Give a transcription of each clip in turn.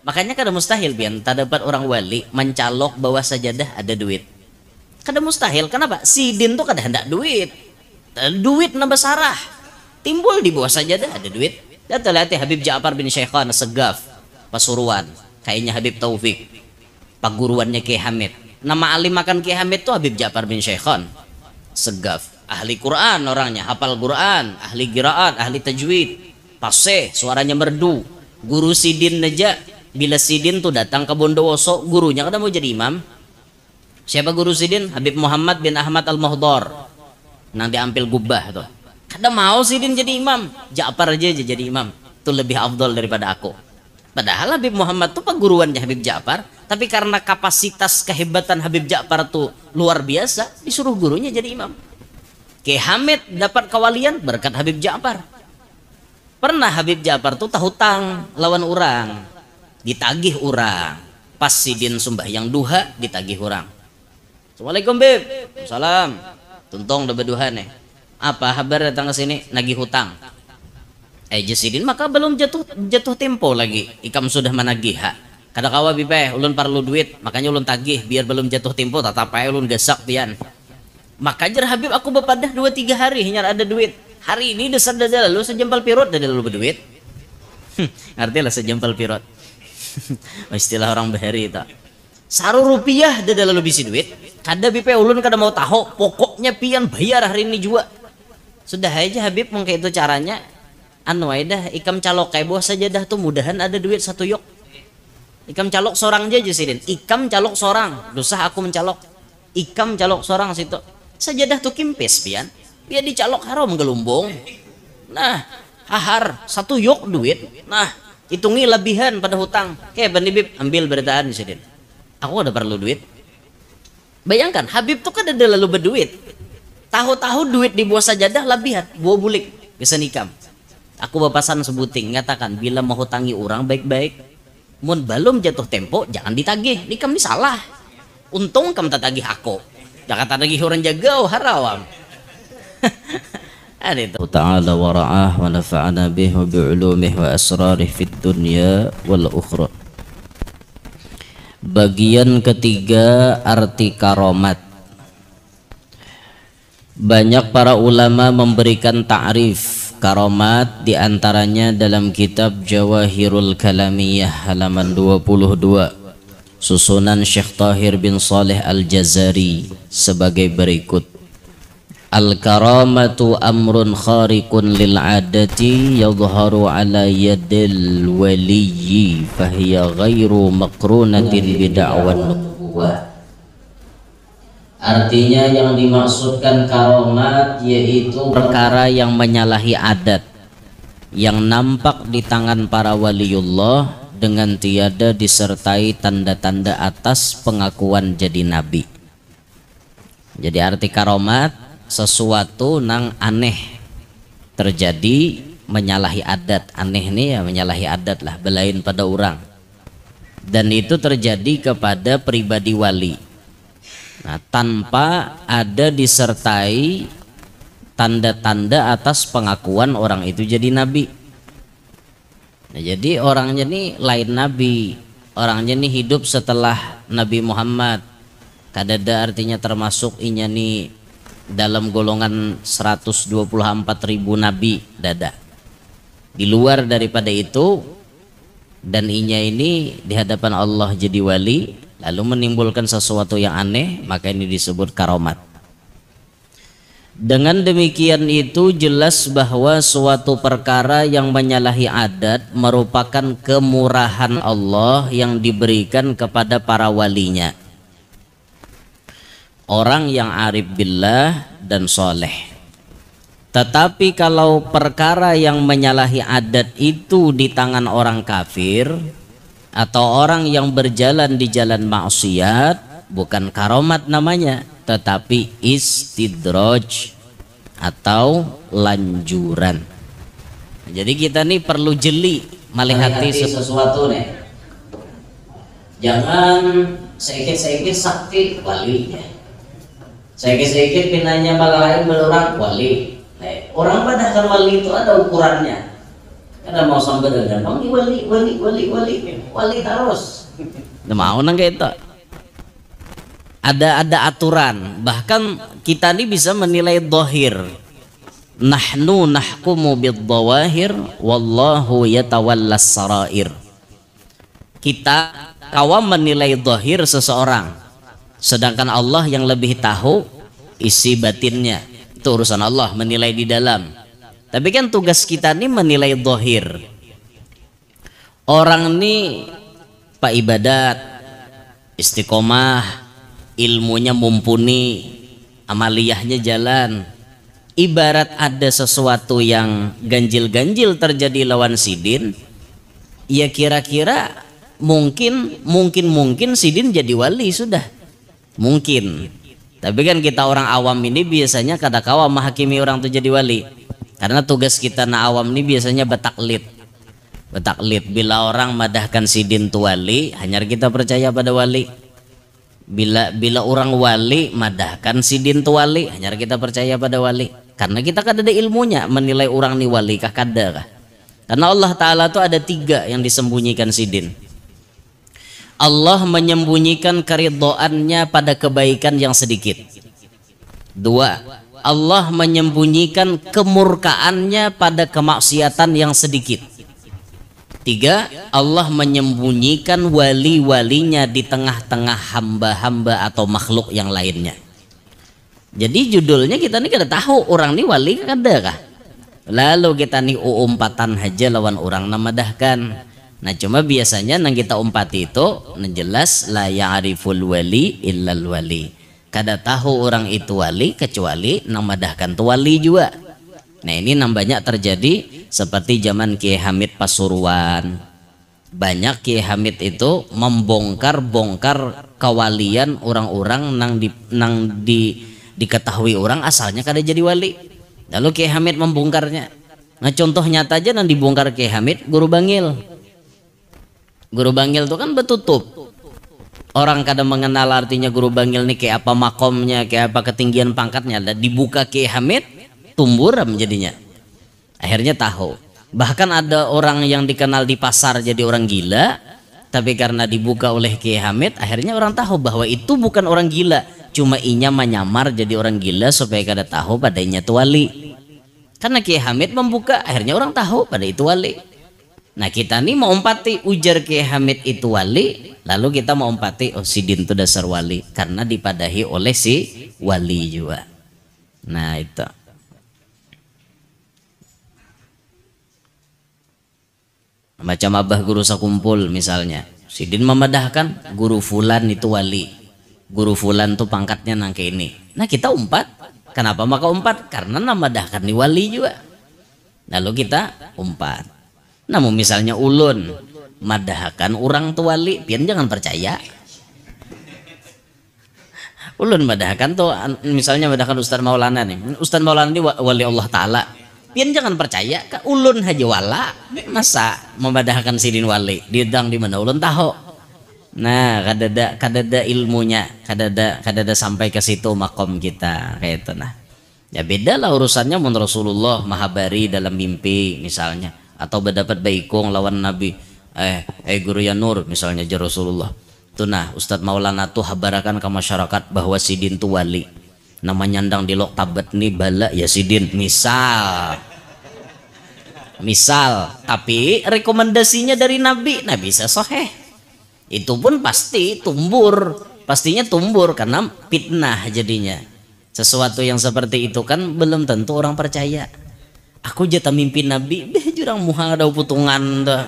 Makanya kada mustahil pian terdapat orang wali mencalok bawah sajadah ada duit. Kada mustahil. Kenapa? Sidin tuh kada hendak duit. Duit nambah sarah. Timbul di bawah sajadah ada duit. Dan terlihat Habib Ja'far bin Syaikhan Segaf Pasuruan. Kayaknya Habib Taufik. Paguruannya Kiai Hamid. Nama alim makan Kiai Hamid tuh Habib Ja'far bin Syaikhan Segaf. Ahli Quran orangnya, hafal Quran, ahli qiraat, ahli tajwid. Paseh, suaranya merdu. Guru Sidin aja. Bila Sidin tuh datang ke Bondowoso, gurunya kada mau jadi imam. Siapa guru Sidin? Habib Muhammad bin Ahmad Al-Muhdar. Nanti ampil gubah tuh. Kada mau Sidin jadi imam. Ja'far aja jadi imam. Itu lebih afdol daripada aku. Padahal Habib Muhammad tuh guruannya Habib Ja'far, tapi karena kapasitas kehebatan Habib Ja'far tuh luar biasa, disuruh gurunya jadi imam. Kiai Hamid dapat kewalian berkat Habib Ja'far. Pernah Habib Ja'far tuh hutang lawan orang, ditagih orang. Pas Sidin sembahyang duha ditagih orang. Assalamualaikum Bib. Salam. Tuntong udah berduha nih. Apa kabar datang ke sini nagih hutang? Sidin maka belum jatuh tempo lagi. Ikam sudah menagih. Kada kawa bipe ulun perlu duit, makanya ulun tagih biar belum jatuh tempo tatap ae ulun gesak pian. Maka jar Habib aku bepadah 2-3 hari hanya ada duit. Hari ini desar dada lalu sejempal pirot dada lalu berduit. Ngerti lah sejempal pirot. Istilah orang bahari itu. Saru rupiah dada lalu bisi duit. Kada bipe ulun kada mau tahu. Pokoknya pian bayar hari ini juga. Sudah aja Habib mungkin itu caranya. Anu dah ikam calok kayak bawah sajadah tuh mudahan ada duit 1 yok. Ikam calok sorang aja Sidin. Ikam calok sorang. Dosah aku mencalok. Ikam calok sorang situ. Sajadah tuh kimpis pian. Biar dicalok haram gelumbung. Nah, hahar 1 yok duit. Nah, hitungi lebihan pada hutang. Kayak Bani Bib ambil beritaan Sidin. Aku ada perlu duit. Bayangkan Habib tuh kan ada lalu berduit. Tahu-tahu duit di bawah sajadah lebihan. Buah bulik bisa nikam. Aku bapasan sebuting ngatakan bila mau hutangi orang baik-baik. Mun belum jatuh tempo jangan ditagih. Nikam ini salah. Untung kamu tak tagih aku. Jangan tagih orang jaga harawam. Ada itu. Ta'ala wa ra'ah wa nafa'ana bih wa bi'ulumih wa asrarih fid dunya wal ukhra. Bagian ketiga arti karomat. Banyak para ulama memberikan ta'rif karomat, diantaranya dalam kitab Jawahirul Kalamiyah halaman 22 susunan Syekh Tahir bin Saleh Al-Jazari sebagai berikut. Al-karamatu amrun khariqun lil adati yadhharu ala yadil waliyyi fahiya ghairu maqrunatin bid'awan nubuwah. Artinya yang dimaksudkan karomat yaitu perkara yang menyalahi adat yang nampak di tangan para waliullah dengan tiada disertai tanda-tanda atas pengakuan jadi nabi. Jadi arti karomat sesuatu nang aneh terjadi menyalahi adat. Aneh nih ya menyalahi adat lah, belain pada orang. Dan itu terjadi kepada pribadi wali. Nah, tanpa ada disertai tanda-tanda atas pengakuan orang itu jadi nabi. Nah, jadi orangnya nih lain nabi, orangnya nih hidup setelah Nabi Muhammad. Kadada artinya termasuk inya nih dalam golongan 124.000 nabi dada. Di luar daripada itu dan inya ini di hadapan Allah jadi wali lalu menimbulkan sesuatu yang aneh, maka ini disebut karomat. Dengan demikian itu jelas bahwa suatu perkara yang menyalahi adat merupakan kemurahan Allah yang diberikan kepada para walinya, orang yang arif billah dan soleh. Tetapi kalau perkara yang menyalahi adat itu di tangan orang kafir atau orang yang berjalan di jalan maksiat, bukan karomat namanya, tetapi istidraj atau lanjuran. Jadi kita nih perlu jeli melihat sesuatu nih. Jangan sedikit-sedikit sakti wali, sedikit-sedikit pinanya malah lain berorang wali. Nah, orang padahal wali itu ada ukurannya. Karena mau sampai dengan wali terus. Mau nang gitu. Ada aturan. Bahkan kita ini bisa menilai dhahir. Nahnu nahkumu bid-dhawahir wallahu yatawallas sarair. Kita kawam menilai dhahir seseorang, sedangkan Allah yang lebih tahu isi batinnya. Itu urusan Allah, menilai di dalam. Tapi kan tugas kita nih menilai dhahir. Orang ini pak ibadat, istiqomah, ilmunya mumpuni, amaliyahnya jalan. Ibarat ada sesuatu yang ganjil-ganjil terjadi lawan sidin, ya kira-kira mungkin sidin jadi wali sudah. Mungkin. Tapi kan kita orang awam ini biasanya kada kawa menghakimi orang itu jadi wali. Karena tugas kita na awam ini biasanya betaklid. Bila orang madahkan sidin tu wali, hanya kita percaya pada wali. Bila orang wali madahkan sidin tu wali, hanya kita percaya pada wali. Karena kita kada ada ilmunya menilai orang ni wali kah kada kah. Karena Allah Ta'ala tu ada 3 yang disembunyikan sidin. Allah menyembunyikan keridhoannya pada kebaikan yang sedikit. 2, Allah menyembunyikan kemurkaannya pada kemaksiatan yang sedikit. 3, Allah menyembunyikan wali-walinya di tengah-tengah hamba-hamba atau makhluk yang lainnya. Jadi judulnya kita nih kada tahu orang nih wali kada kah. Lalu kita nih umpatan aja lawan orang namadahkan. Nah cuma biasanya nang kita umpati itu jelas la ya'riful wali illal wali. Kada tahu orang itu wali kecuali nang madahkan tu wali juga. Nah ini nang banyak terjadi seperti zaman Kiai Hamid Pasuruan. Banyak Kiai Hamid itu membongkar-bongkar kewalian orang-orang nang diketahui orang asalnya kada jadi wali. Lalu Kiai Hamid membongkarnya. Nah contoh nyata aja nang dibongkar Kiai Hamid Guru Bangil. Guru Bangil itu kan betutup. Orang kadang mengenal artinya Guru Bangil ini kayak apa makomnya, kayak apa ketinggian pangkatnya. Dibuka Kiai Hamid, tumburam jadinya. Akhirnya tahu. Bahkan ada orang yang dikenal di pasar jadi orang gila, tapi karena dibuka oleh Kiai Hamid, akhirnya orang tahu bahwa itu bukan orang gila. Cuma inya menyamar jadi orang gila supaya kada tahu padanya itu wali. Karena Kiai Hamid membuka, akhirnya orang tahu pada itu wali. Nah kita nih mau umpati ujar Kiai Hamid itu wali, lalu kita mau umpati oh sidin itu dasar wali karena dipadahi oleh si wali juga. Nah itu. Macam abah guru sakumpul misalnya, sidin memadahkan guru fulan itu wali, guru fulan tuh pangkatnya nang ke ini. Nah kita umpat, kenapa maka umpat? Karena namadahkan ni wali juga. Lalu kita umpat. Namun misalnya ulun madahkan orang tu wali, pian jangan percaya. Ulun madahkan tuh misalnya madahkan Ustaz Maulana nih. Ustaz Maulana ini wali Allah Ta'ala. Pian jangan percaya, ka ulun haja wala. Masa memadahkan sidin wali? Didang di mana ulun tahu. Nah, kadada ilmunya, kadada sampai ke situ makom kita kayak itu nah. Ya beda lah urusannya mun Rasulullah mahabari dalam mimpi misalnya. Atau berdapat baikong lawan Nabi Guru ya Nur misalnya jar Rasulullah tuh nah Ustadz Maulana tuh habarakan ke masyarakat bahwa sidin tuh wali nama nyandang di lok tabat nih bala ya sidin misal tapi rekomendasinya dari Nabi nah bisa soheh itu pun pastinya tumbur karena fitnah jadinya sesuatu yang seperti itu kan belum tentu orang percaya. Aku jatah mimpi Nabi, jurang muha ada putungan dah.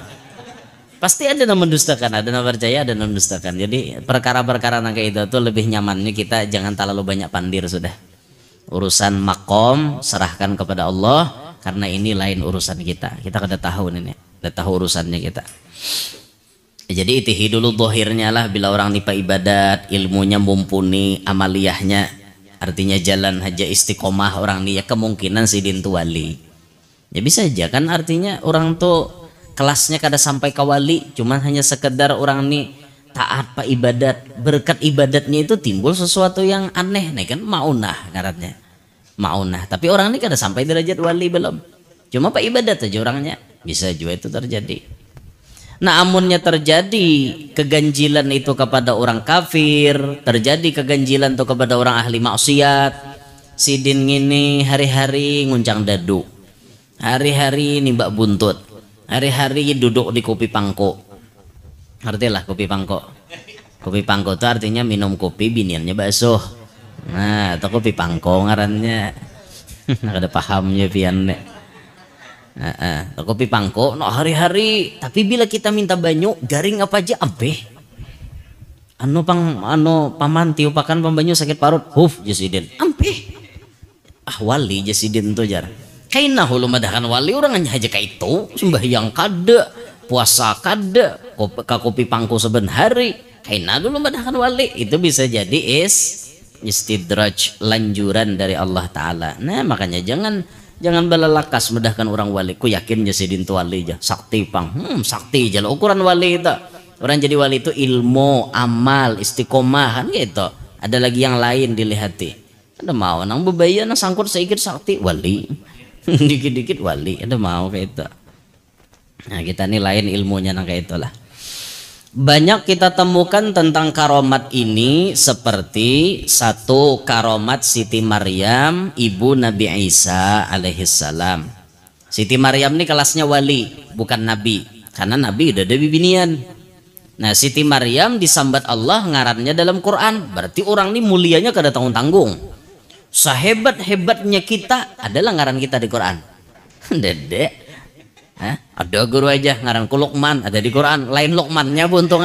Pasti ada yang mendustakan, ada yang percaya, ada yang mendustakan. Jadi perkara-perkara kayak itu tuh lebih nyamannya kita jangan terlalu banyak pandir sudah. Urusan makom serahkan kepada Allah karena ini lain urusan kita. Kita kada tahu ini, kada tahu urusannya kita. Jadi itihi dulu dohirnya lah bila orang nipa ibadat, ilmunya mumpuni, amaliyahnya artinya jalan haja istiqomah orang nih ya kemungkinan sidin tu wali. Ya bisa aja kan artinya orang tuh kelasnya kada sampai ke wali, cuman hanya sekedar orang nih taat pak ibadat, berkat ibadatnya itu timbul sesuatu yang aneh, nih kan maunah ngarannya. Maunah, tapi orang ini kada sampai derajat wali belum. Cuma pak ibadat aja orangnya. Bisa juga itu terjadi. Nah, amunnya terjadi keganjilan itu kepada orang kafir, terjadi keganjilan itu kepada orang ahli maksiat, sidin ngini hari-hari nguncang dadu, hari-hari nimbak buntut, hari-hari duduk di kopi pangko. Artilah kopi pangko. Kopi pangko itu artinya minum kopi biniannya bakso. Nah, atau kopi pangko ngarannya. Ada pahamnya pian nek. Kopi pangko no hari-hari, tapi bila kita minta banyu garing apa aja ampe anu paman tiupakan pembanyu sakit parut jasidin ampe wali jasidin tuh jar kaina hulu madahan wali orang hanya aja kayak itu sembahyang kada puasa kada kopi pangko seben hari kaina dulu madahan wali itu bisa jadi istidraj lanjuran dari Allah Ta'ala. Nah makanya jangan balalakas medahkan orang wali. Ku yakin jasidin tu wali aja sakti pang sakti aja ukuran wali itu. Orang jadi wali itu ilmu, amal, istiqomah kan gitu. Ada lagi yang lain dilihati. Ada mau nang bebaya nang sangkut sedikit sakti wali. Dikit-dikit wali. Ada mau kayak itu. Nah kita nih lain ilmunya nang kayak itulah. Banyak kita temukan tentang karomat ini seperti satu karomat Siti Maryam ibu Nabi Isa alaihissalam. Siti Maryam ini kelasnya wali bukan nabi karena nabi udah ada bibinian. Nah Siti Maryam disambat Allah ngarannya dalam Quran, berarti orang ini mulianya kada tanggung-tanggung. Sehebat-hebatnya kita adalah ngaran kita di Quran. Dedek ada guru aja ngaranku Luqman ada di Quran, lain Luqmannya buntung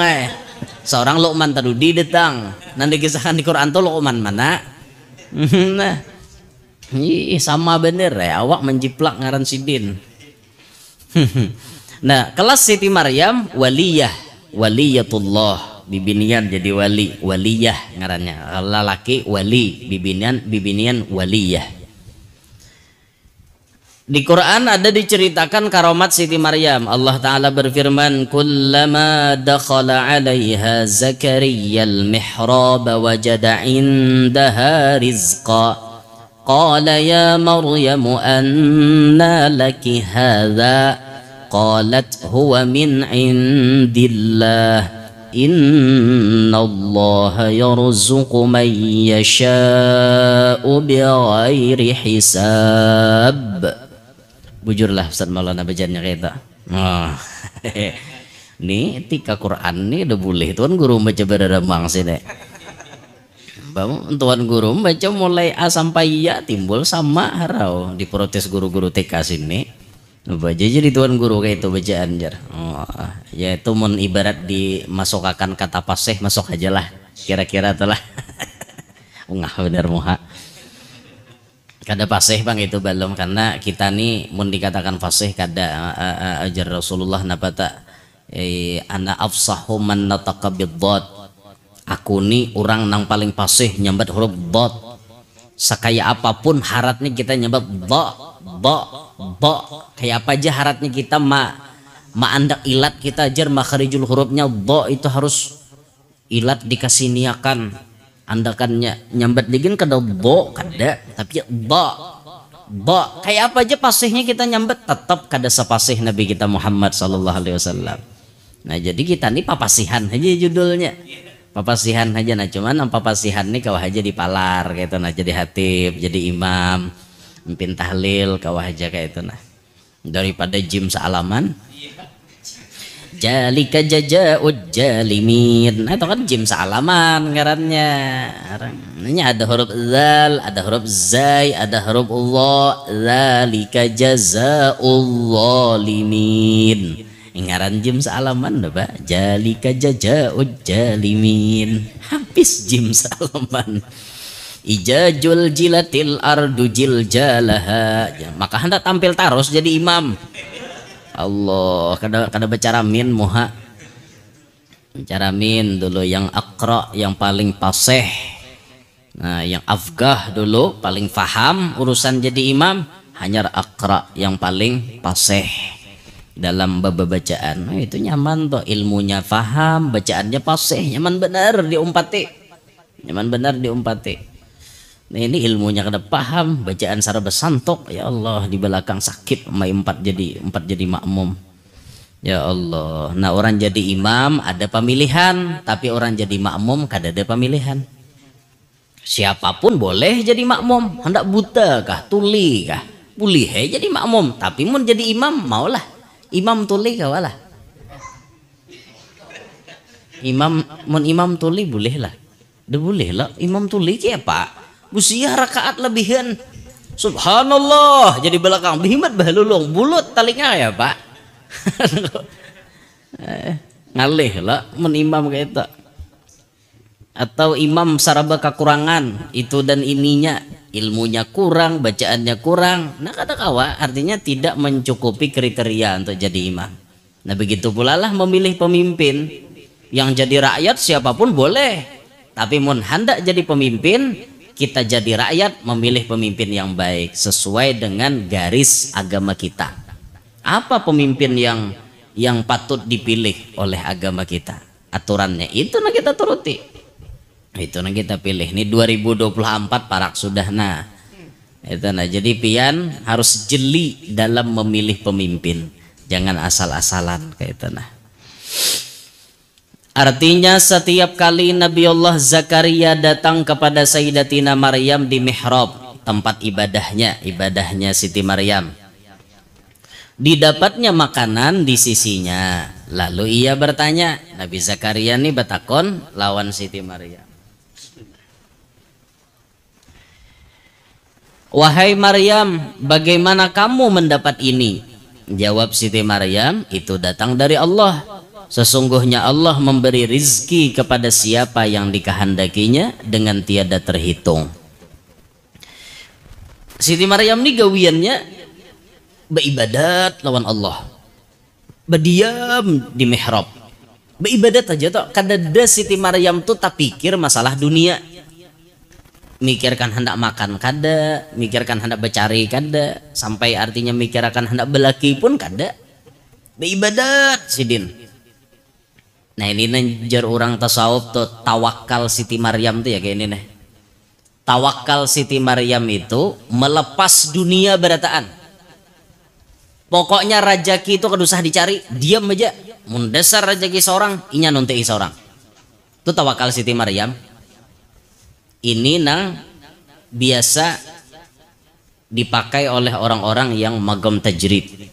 seorang Luqman tadi datang nanti kisahkan di Quran tuh Luqman mana. Nah sama bener ya awak menjiplak ngaran sidin. Nah kelas Siti Maryam waliyatullah bibinian jadi waliyah ngarannya lelaki wali bibinian waliyah. Di Quran ada diceritakan karomat Siti Maryam. Allah Ta'ala berfirman, kullama dakhala 'alaiha Zakariya al-mihrab wajada 'indaha rizqa qala ya Maryam anna laki hadha qalat huwa min 'indillah innallaha yarzuqu man yasha'u bighairi hisab. Bujurlah Ustaz Maulana bajannya kayak itu. Nih tika Quran nih udah boleh tuan guru baca beradamang sih deh. Tuan guru baca mulai A sampai Ya timbul sama harau diprotes guru-guru TK sini. Baca jadi tuan guru kayak itu bacaan jar. Ya itu mun ibarat dimasukkan kata pasih masuk aja lah. Kira-kira telah. Ungah bener muha. Kada fasih bang itu belum karena kita nih mun dikatakan fasih kada ajar Rasulullah nabata ana afsahu man nataqa bid-dhad. Aku nih orang nang paling fasih nyambat huruf dhad. Sakaya apapun haratnya kita nyambat dha kayak apa aja haratnya kita andak ilat kita ajar makharijul hurufnya dha itu harus ilat dikasih niakan. Andakannya nyambat digin kada bo kada tapi ba kayak apa aja pasihnya kita nyambat tetap kada sepasih Nabi kita Muhammad sallallahu alaihi wasallam. Nah jadi kita nih papasihan aja judulnya papasihan aja. Nah cuman papasihan nih kawah aja dipalar kayak itu nah jadi hatib jadi imam mimpin tahlil kawah aja kayak itu nah daripada jim sealaman. Jalika jajaa'ud jalimin. Nah itu kan jim sealaman ngarannya. Ini ada huruf zal, ada huruf zai, ada huruf Allah. Zalika jazaa'ul zalimin. Ngaran jim sealaman apa? Jalika jajaa'ud jalimin. Habis jim sealaman. Ijajul jilatil ardu jiljalaha. Maka hendak tampil taros jadi imam. Allah kada baca ramin muha baca ramin dulu yang akra yang paling fasih. Nah yang afgah dulu paling faham urusan jadi imam hanya akra yang paling fasih dalam bab bacaan. Nah, itu nyaman tuh ilmunya faham bacaannya fasih nyaman benar diumpati Nah, ini ilmunya kada paham, bacaan sarah besantok, ya Allah di belakang sakit, empat jadi makmum. Ya Allah. Nah, orang jadi imam ada pemilihan, tapi orang jadi makmum kada ada pemilihan. Siapapun boleh jadi makmum, hendak buta kah, tuli kah, boleh jadi makmum, tapi mun jadi imam maulah. Imam tuli kah walah. Imam tuli boleh lah. Dah boleh lah imam tuli ke apa? Busia rakaat lebihan. Subhanallah jadi belakang bihimat bahalulung bulut talinga ya Pak. Ngalih lah mun imam kayak itu. Atau imam saraba kekurangan itu dan ininya, ilmunya kurang, bacaannya kurang. Nah kata kawa artinya tidak mencukupi kriteria untuk jadi imam. Nah begitu pula lah memilih pemimpin. Yang jadi rakyat siapapun boleh, tapi mun hendak jadi pemimpin, kita jadi rakyat memilih pemimpin yang baik sesuai dengan garis agama kita. Apa pemimpin yang patut dipilih oleh agama kita? Aturannya itu nah kita turuti. Itu nah kita pilih. Ini 2024 parak sudah nah. Itu nah jadi pian harus jeli dalam memilih pemimpin. Jangan asal-asalan kayak itu nah. Artinya setiap kali Nabi Allah Zakaria datang kepada Sayyidatina Maryam di mihrab, tempat ibadahnya Siti Maryam, didapatnya makanan di sisinya. Lalu ia bertanya, Nabi Zakaria ini batakon lawan Siti Maryam, wahai Maryam, bagaimana kamu mendapat ini? Jawab Siti Maryam, itu datang dari Allah. Sesungguhnya Allah memberi rizki kepada siapa yang dikehendakinya dengan tiada terhitung. Siti Maryam ini gawiannya beribadat lawan Allah, berdiam di mihrab, beribadat aja toh. Kadada Siti Maryam tuh tak pikir masalah dunia, mikirkan hendak makan kada, mikirkan hendak bercari kada, sampai artinya mikirkan hendak belaki pun kada, beribadat sidin. Nah ini nanjar orang tasawuf tuh tawakal Siti Maryam tuh ya kayak ini nih. Tawakal Siti Maryam itu melepas dunia berataan. Pokoknya rajaki itu kedusah dicari, diam aja. Mendasar rajaki seorang, inya nuntai seorang. Itu tawakal Siti Maryam. Ini nang biasa dipakai oleh orang-orang yang magam tajrid.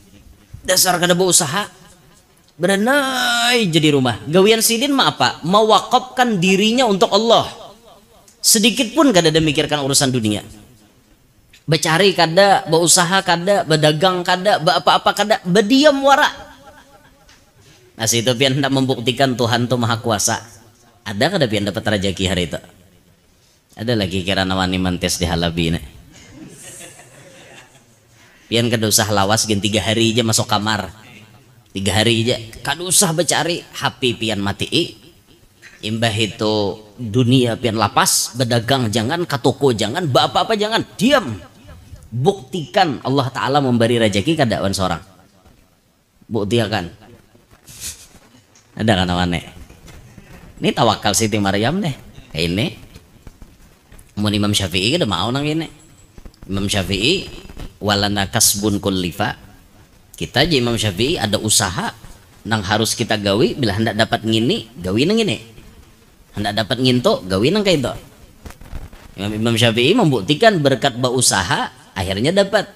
Dasar kada berusaha. Berenai jadi rumah. Gawian sidin mah apa? Mewakafkan dirinya untuk Allah. Sedikit pun kada ada mikirkan urusan dunia. Bercari kada, berusaha kada, berdagang kada, apa-apa kada, berdiam wara. Nah situ pian hendak membuktikan Tuhan tuh maha kuasa. Ada kada pian dapat rezeki hari itu? Ada lagi kira nawani mantes di halabi nih. Pian kada usah lawas gen 3 hari aja masuk kamar. 3 hari aja kada usah bercari, HP pian mati. Imbah itu dunia pian lapas, berdagang jangan, ke toko jangan, apa-apa jangan, diam. Buktikan Allah Ta'ala memberi rezeki kada wan seorang. Buktikan. Ada kan awane. Ini tawakal Siti Maryam deh. Kayak ini. Mun Imam Syafi'i kada mau nang ini. Imam Syafi'i walana kasbun kullifa. Kita aja Imam Syafi'i ada usaha nang harus kita gawi, bila hendak dapat ngini gawi nang ini, hendak dapat nginto gawi nang kayak itu. Imam Syafi'i membuktikan berkat berusaha akhirnya dapat.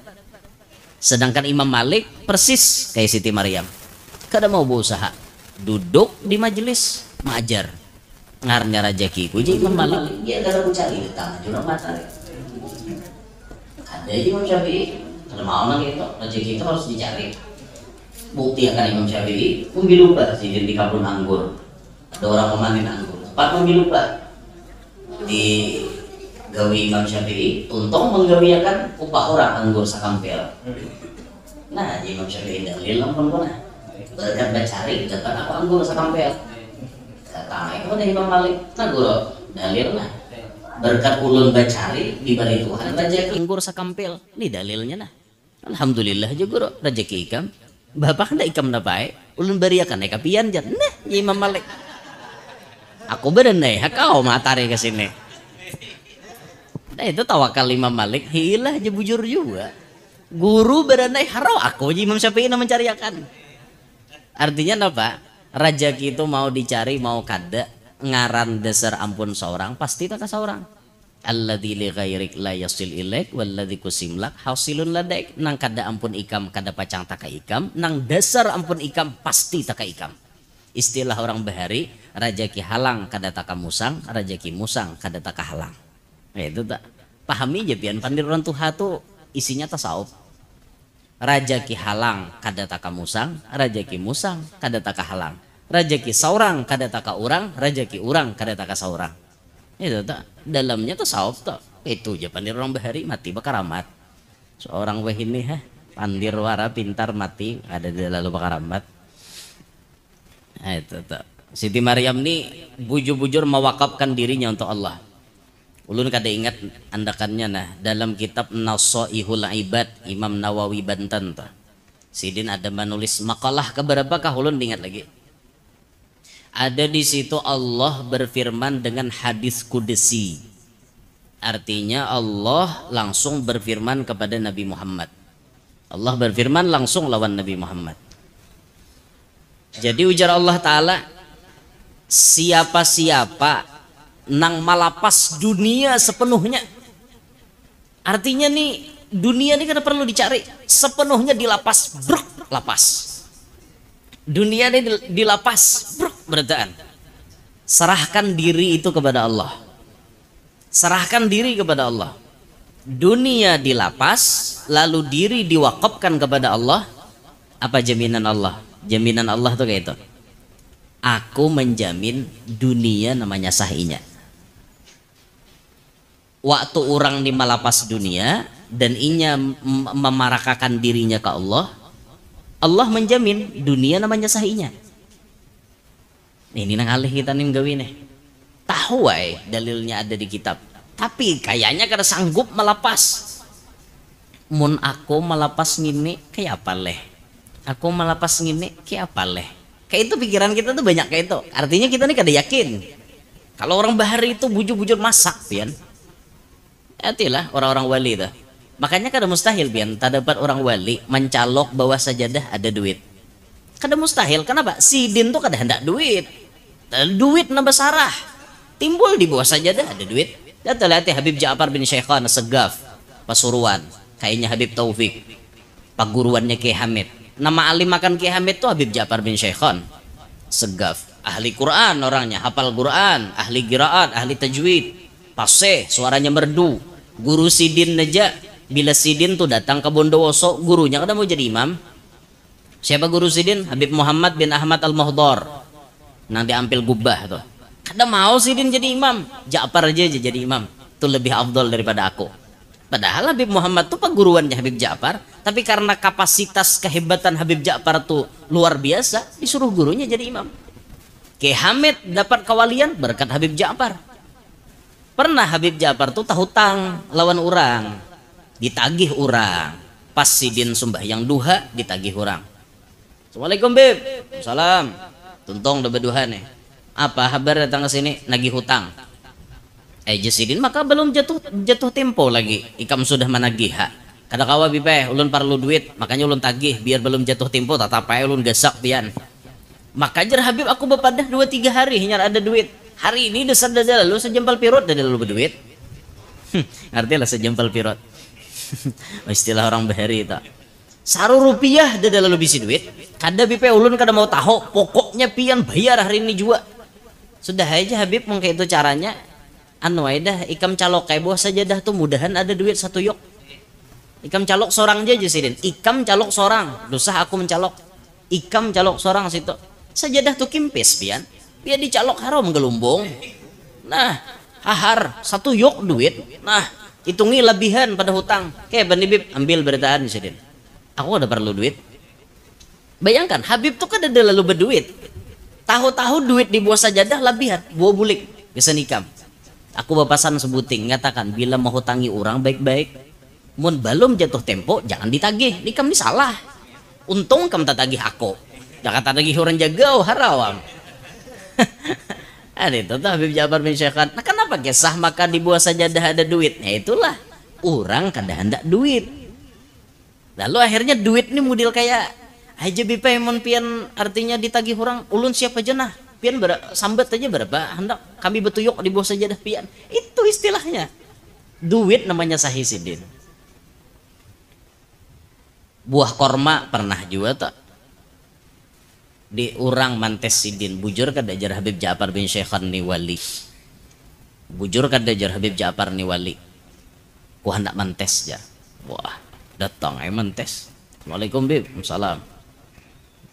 Sedangkan Imam Malik persis kayak Siti Maryam, kada mau berusaha, duduk di majelis mengajar ngarnya rajaki kuji. Imam Malik dia kada mencari di tangan jurang mata. Ada Imam Syafi'i kalau mau nang itu rezeki itu harus dicari. Bukti akan Imam Syafi'i lupa sih di kebun anggur. Ada orang memanen anggur, tempat lupa di gawi Imam Syafi'i untung menggawiakan upah orang anggur sakampel. Nah Imam Syafi'i dalil lampun kuna berkat bacari dapat aku anggur sakampel. Kata itu dari Imam Malik, nah guru dalil nah berkat ulun bacari diberi Tuhan rezeki anggur sakampel. Ini dalilnya nah. Alhamdulillah aja guru rezeki ikam. Bapak hendak ikam napai, ulun beriakan eka pian jan. Nah, Imam Malik. Aku berenai, kau matare ke sini. Nah itu tawakal Imam Malik, hilah aja bujur juga. Guru berandai harau aku Imam Syafi'i mencariakan. Artinya apa? Rajaki itu mau dicari mau kada, ngaran dasar ampun seorang pasti tak seorang. Alladzi li ghairik la yasil ilaik walladzi kusimlak hasilun ladaik. Nang kada ampun ikam kada pacang taka ikam, nang dasar ampun ikam pasti taka ikam. Istilah orang bahari, rajaki halang kada taka musang, rajaki musang kada taka halang. Itu tak pahami aja pian pandir orang tuha tuh isinya tasawuf. Rajaki halang kada taka musang, rajaki musang kada taka halang. Rajaki saurang kada taka urang, rajaki urang kada taka saurang. Itu tak dalamnya tasawuf tak. Itu aja pandir orang bahari mati bakaramat. Seorang weh ini pandir wara pintar mati ada di lalu bakaramat. Nah, itu tak. Siti Maryam ini bujur-bujur mewakafkan dirinya untuk Allah. Ulun kada ingat andakannya nah dalam kitab Nasaihul Ibad Imam Nawawi Banten ta. Sidin ada menulis makalah keberapakah ulun ingat lagi. Ada di situ Allah berfirman dengan hadis qudsi. Artinya Allah langsung berfirman kepada Nabi Muhammad. Allah berfirman langsung lawan Nabi Muhammad. Jadi ujar Allah Ta'ala, siapa-siapa nang malapas dunia sepenuhnya. Artinya nih dunia ini kada perlu dicari, sepenuhnya dilapas, bruk, lapas. Dunia ini dilapas, bruk, berdaan. Serahkan diri itu kepada Allah. Serahkan diri kepada Allah. Dunia dilapas, lalu diri diwakafkan kepada Allah. Apa jaminan Allah? Jaminan Allah tuh kayak itu. Aku menjamin dunia namanya sahinya. Waktu orang di malapas dunia dan inya memarakakan dirinya ke Allah, Allah menjamin dunia namanya sahinya. Ini nang alih kita nih gawi nih. Tahu dalilnya ada di kitab. Tapi kayaknya kada sanggup melapas. Mun aku melapas ngini kayak apa leh? Aku melapas ngini kayak apa leh? Kayak itu pikiran kita tuh banyak kayak itu. Artinya kita nih kada yakin. Kalau orang bahari itu bujur-bujur masak, pian. Hatilah orang-orang wali itu. Makanya kada mustahil pian, tak dapat orang wali mencalok bawa sajadah ada duit. Kada mustahil. Kenapa? Sidin tuh kada hendak duit. Duit nambah sarah. Timbul di bawah sajadah ada duit. Dan terlihat Habib Ja'far bin Syaikhan Segaf Pasuruan. Kayaknya Habib Taufik. Paguruannya Kiai Hamid. Nama alim makan Kiai Hamid tuh Habib Ja'far bin Syaikhan Segaf. Ahli Quran orangnya, hafal Quran, ahli qiraat, ahli tajwid. Paseh, suaranya merdu. Guru Sidin aja, bila Sidin tuh datang ke Bondowoso, gurunya kada mau jadi imam. Siapa guru Sidin? Habib Muhammad bin Ahmad Al-Muhdar. Nang diampil gubah tuh. Kada mau Sidin jadi imam. Ja'far aja jadi imam. Itu lebih afdol daripada aku. Padahal Habib Muhammad tuh peguruannya Habib Ja'far, tapi karena kapasitas kehebatan Habib Ja'far tuh luar biasa, disuruh gurunya jadi imam. Kiai Hamid dapat kewalian berkat Habib Ja'far. Pernah Habib Ja'far tuh hutang lawan orang, ditagih orang. Pas Sidin sembahyang duha ditagih orang. Assalamualaikum Bib. Salam. Tuntong udah berduha nih. Apa kabar datang ke sini nagih hutang? Jasidin maka belum jatuh tempo lagi. Ikam sudah menagih. Kada kawa bipe, ulun perlu duit, makanya ulun tagih biar belum jatuh tempo tatapai ulun gasak pian. Maka jar Habib aku bepadah 2-3 hari nyar ada duit. Hari ini desar dada lalu sejempal pirot dada lalu berduit. Artinya lah sejempal pirot. Istilah orang bahari itu. Saru rupiah dada lalu bisi duit. Kada bipe ulun kada mau tahu, pokoknya pian bayar hari ini juga. Sudah aja Habib mungkin itu caranya. Anu dah ikam calok kayak buah sajadah tuh mudahan ada duit 1 yok. Ikam calok seorang aja Sidin. Ikam calok seorang, dosa aku mencalok. Ikam calok seorang situ. Sajadah tuh kimpis pian. Biar dicalok haram gelumbung. Nah, hahar 1 yok duit. Nah, hitungi lebihan pada hutang. Kayak Bani Bib ambil beritaan Sidin. Aku ada perlu duit. Bayangkan Habib tuh kan ada lalu berduit. Tahu-tahu duit di buah sajadah lebihan, buah bulik bisa nikam. Aku bapasan sebuting ngatakan bila mau hutangi orang baik-baik, mun belum jatuh tempo jangan ditagih, nikam ini salah. Untung kam tak tagih aku, jangan tak tagih orang jaga harawam. Ada itu tuh Habib Ja'far bin Syaikhan. Nah kenapa Kenapa kisah maka di bawah sajadah ada duit? Ya itulah orang kada hendak duit. Lalu akhirnya duit ini model kayak aja bipa mon pian, artinya ditagih orang ulun siapa aja nah pian sambat aja berapa hendak kami betuyuk di bawah sajadah pian. Itu istilahnya duit namanya sahih sidin. Buah korma pernah juga tak di orang mantes sidin bujur kada jar Habib Ja'far bin Syekhan ni wali, bujur kada jar Habib Ja'far ni wali ku hendak mantes ja. Wah datang mantes. Assalamualaikum Bib. Salam.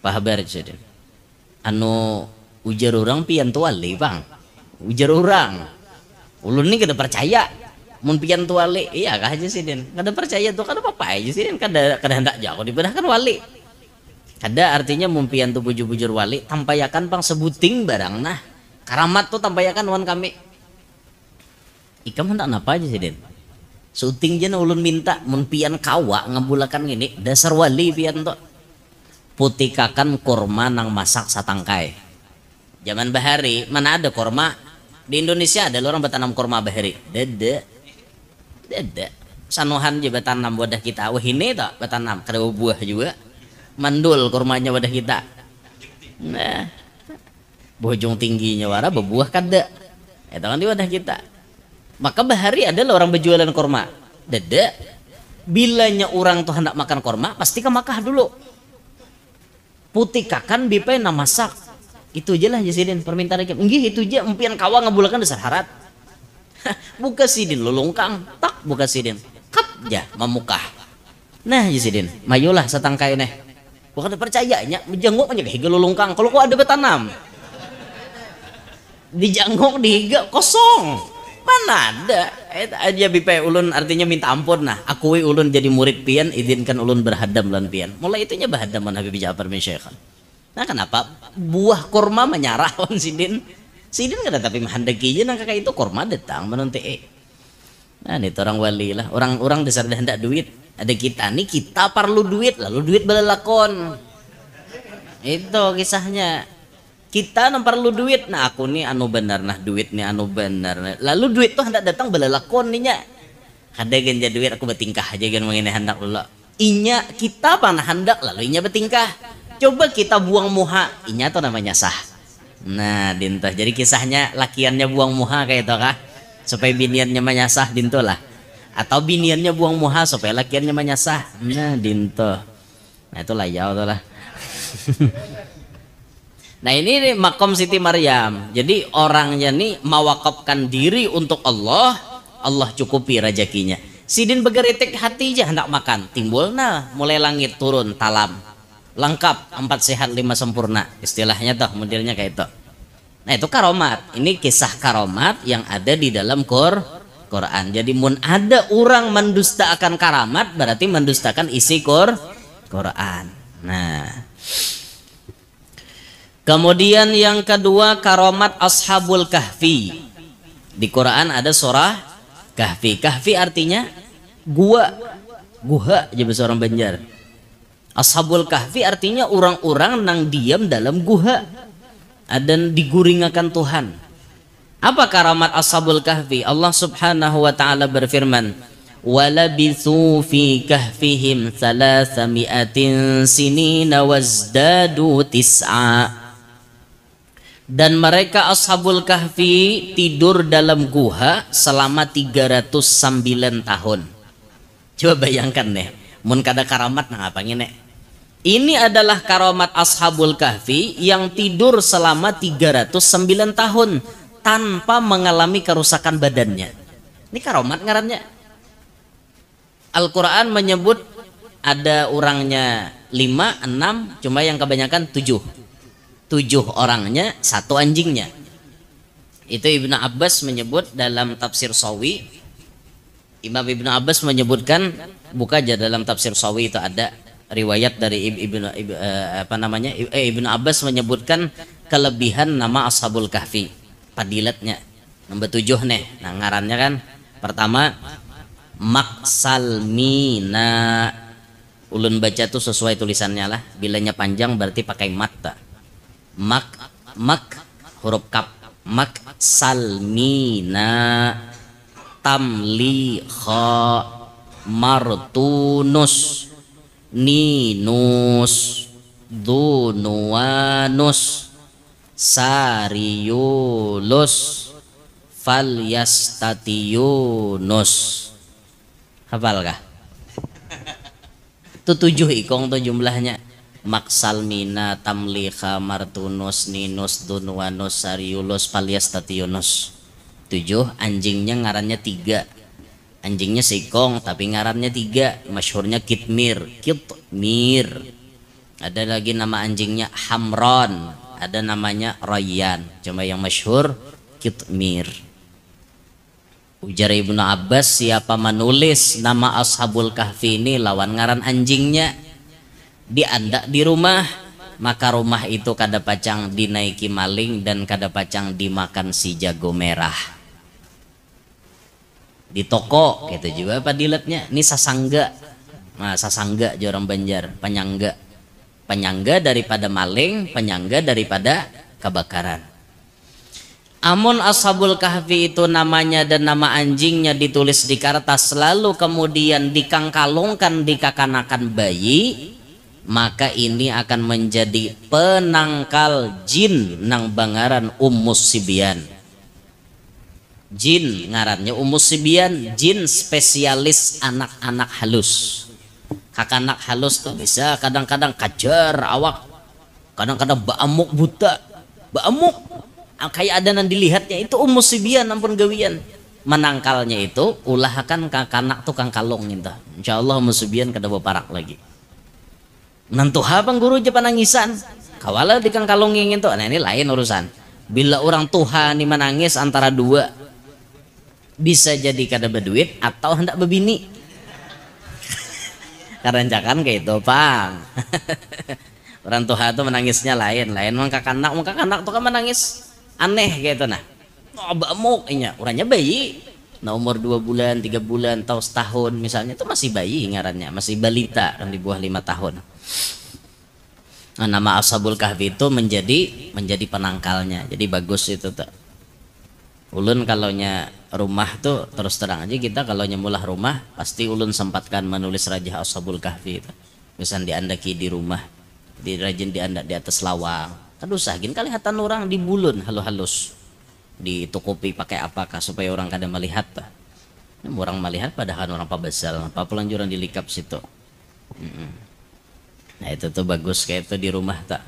Apa kabar sidin? Anu ujar orang pian tu wali bang, ujar orang ulun ni kada percaya mun pian tu wali. Iya kah aja sidin kada percaya tuh kada apa aja sidin, kada hendak jauh dibedahkan wali. Kada artinya mumpian tu bujur-bujur wali tampayakan pang sebuting barang nah karamat tuh tampayakan wan kami ikam hendak napa aja sidin syuting jen ulun minta mumpian kawa ngabulakan gini dasar wali pian tuh putikakan kurma nang masak satangkai. Zaman bahari mana ada kurma di Indonesia, ada orang bertanam kurma bahari dede sanuhan je bertanam wadah kita wah ini tak bertanam kada buah juga mandul kurmanya wadah kita. Nah, bojong tingginya wara berbuah kada. Itu kan di wadah kita. Maka bahari adalah orang berjualan kurma. Dede, bilanya orang tuh hendak makan kurma, pasti ke Makkah dulu. Putikakan bipai na masak. Itu aja lah jasidin permintaan kita. Nggih itu aja empian kawa ngabulakan dasar harat. Buka sidin lulungkang, tak buka sidin. Kap ja memukah. Nah jasidin, mayulah satangkai neh. Bukan percayanya menjenguk aja higa lulungkang kalau kok ada bertanam dijanguk dihiga kosong mana ada aja bipe ulun artinya minta ampun nah akui ulun jadi murid pian izinkan ulun berhadam lan pian mulai itunya berhadam man Habib Ja'far bin Syekhan. Nah kenapa buah kurma menyarah on sidin kada tapi menghendaki aja nang kakak itu kurma datang menonte nah ini orang wali lah orang dasar dah hendak duit. Ada kita nih kita perlu duit lalu duit belalakon itu kisahnya kita perlu duit nah aku nih anu benar nah duit nih anu benar nah. Lalu duit tuh hendak datang belalakon nih nya ada ganja duit aku bertingkah aja kan mengenai hendak dulu inya kita panah hendak lalu inya bertingkah coba kita buang muha inya tuh namanya sah. Nah dintoh jadi kisahnya lakiannya buang muha kayak itu kah supaya biniannya menyasah dintoh lah atau biniannya buang muha supaya lakiannya menyasah. Nah dinto nah itu layau tuh lah. Nah ini makom Siti Maryam jadi orangnya nih mewakafkan diri untuk Allah, Allah cukupi rezekinya. Sidin begeritik hati aja hendak makan timbul nah mulai langit turun talam lengkap 4 sehat 5 sempurna istilahnya tuh modelnya kayak itu. Nah itu karomat, ini kisah karomat yang ada di dalam Quran. Jadi mun ada orang mendustakan karamat berarti mendustakan isi Quran. Nah, kemudian yang kedua karomat Ashabul Kahfi. Di Quran ada surah Kahfi. Kahfi artinya gua, guha aja bahasa orang Banjar. Ashabul Kahfi artinya orang-orang nang diam dalam guha dan diguringakan Tuhan. Apa karamat Ashabul Kahfi? Allah Subhanahu wa taala berfirman, "Walabithu fi kahfihim 300 sinina wazdadu tis'a." Dan mereka Ashabul Kahfi tidur dalam guha selama 309 tahun. Coba bayangkan nih, mun kada karamat nah apa nih? Ini adalah karamat Ashabul Kahfi yang tidur selama 309 tahun tanpa mengalami kerusakan badannya. Ini karomat ngarannya. Al-Quran menyebut ada orangnya 5, 6, cuma yang kebanyakan 7. 7 orangnya, 1 anjingnya. Itu Ibnu Abbas menyebut dalam tafsir Sawi. Imam Ibnu Abbas menyebutkan, buka aja dalam tafsir Sawi itu ada riwayat dari Ibnu Abbas menyebutkan kelebihan nama Ashabul Kahfi. Padilatnya nomor 7 nih nah ngarannya kan pertama maksalmina ulun baca tuh sesuai tulisannya lah bilanya panjang berarti pakai mata mak huruf kap maksalmina tamlikha martunus ninus dunuanus sariulus falyastatiyunus. Hafal kah? Itu 7 ikong tuh jumlahnya. Maksalmina tamlikha martunus ninus dunuanus sariulus falyastatiyunus. 7. Anjingnya ngarannya 3. Anjingnya sikong tapi ngarannya 3. Masyhurnya kitmir. Ada lagi nama anjingnya hamron, ada namanya rayyan. Cuma yang masyhur kitmir. Ujar Ibnu Abbas, siapa menulis nama Ashabul Kahfi ini lawan ngaran anjingnya diandak di rumah, maka rumah itu kada pacang dinaiki maling dan kada pacang dimakan si jago merah. Di toko gitu juga padilatnya. Ini sasangga. Nah, sasangga orang Banjar, penyangga. Penyangga daripada maling, penyangga daripada kebakaran. Amun Ashabul Kahfi itu namanya dan nama anjingnya ditulis di kertas lalu kemudian dikangkalungkan di kakanakan bayi, maka ini akan menjadi penangkal jin nang bangaran Ummus Sibyan. Jin ngarannya Ummus Sibyan, jin spesialis anak-anak halus. Kakanak halus tuh bisa kadang-kadang kajar awak, kadang-kadang baamuk buta, baamuk. Kayak ada yang dilihatnya itu Ummus Sibyan, ampun gawian. Menangkalnya itu ulah akan kakanak tukang kalung gitu. Insyaallah Ummus Sibyan kada baparak lagi. Nantuha bang guru aja panangisan. Kawala di kang kalung itu. Nah ini lain urusan. Bila orang tuha nih menangis antara dua, bisa jadi kada berduit atau hendak berbini. Karena jangan kayak itu pang. Orang tuha tuh menangisnya lain. Mang kakanak tuh kan menangis aneh gitu nah. Oh bamuk nya orangnya bayi. Nah umur 2 bulan, 3 bulan, atau setahun misalnya itu masih bayi ngarannya, masih balita yang di bawah 5 tahun. Nah, nama Ashabul Kahfi itu menjadi penangkalnya. Jadi bagus itu tuh. Ulun kalaunya rumah tuh terus terang aja kita kalaunya mulah rumah pasti ulun sempatkan menulis Rajah Ashabul Kahfi itu. Misalnya diandaki di rumah, dirajin diandak di atas lawang. Aduh sagin kali hatan orang di bulun halus-halus ditukupi pakai apakah supaya orang kada melihat ta. Orang melihat padahal orang pabasal apa pelanjuran dilikap situ. Nah itu tuh bagus kayak itu di rumah tak.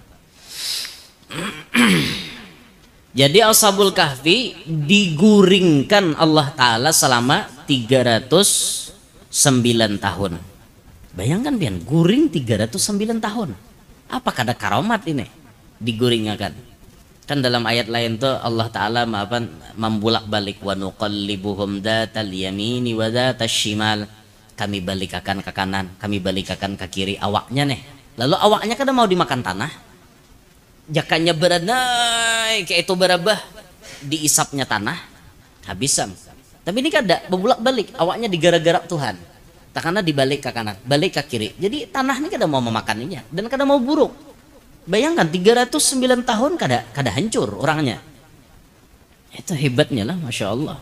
Jadi Ashabul Kahfi diguringkan Allah Ta'ala selama 309 tahun. Bayangkan pian guring 309 tahun. Apa kada karamat ini? Diguringakan. Kan dalam ayat lain tuh Allah Ta'ala membulak balik wa nuqallibuhum datal yamini wa datal shimal. Kami balikakan ke kanan, kami balikakan ke kiri awaknya nih. Lalu awaknya kada mau dimakan tanah. Jakannya beranai kayak itu berabah diisapnya tanah habisam. Tapi ini kada berbulak balik awaknya digara-gara Tuhan. Takana dibalik ke kanan, balik ke kiri. Jadi tanah ini kada mau memakannya dan kada mau buruk. Bayangkan 309 tahun kada hancur orangnya. Itu hebatnya lah, Masya Allah.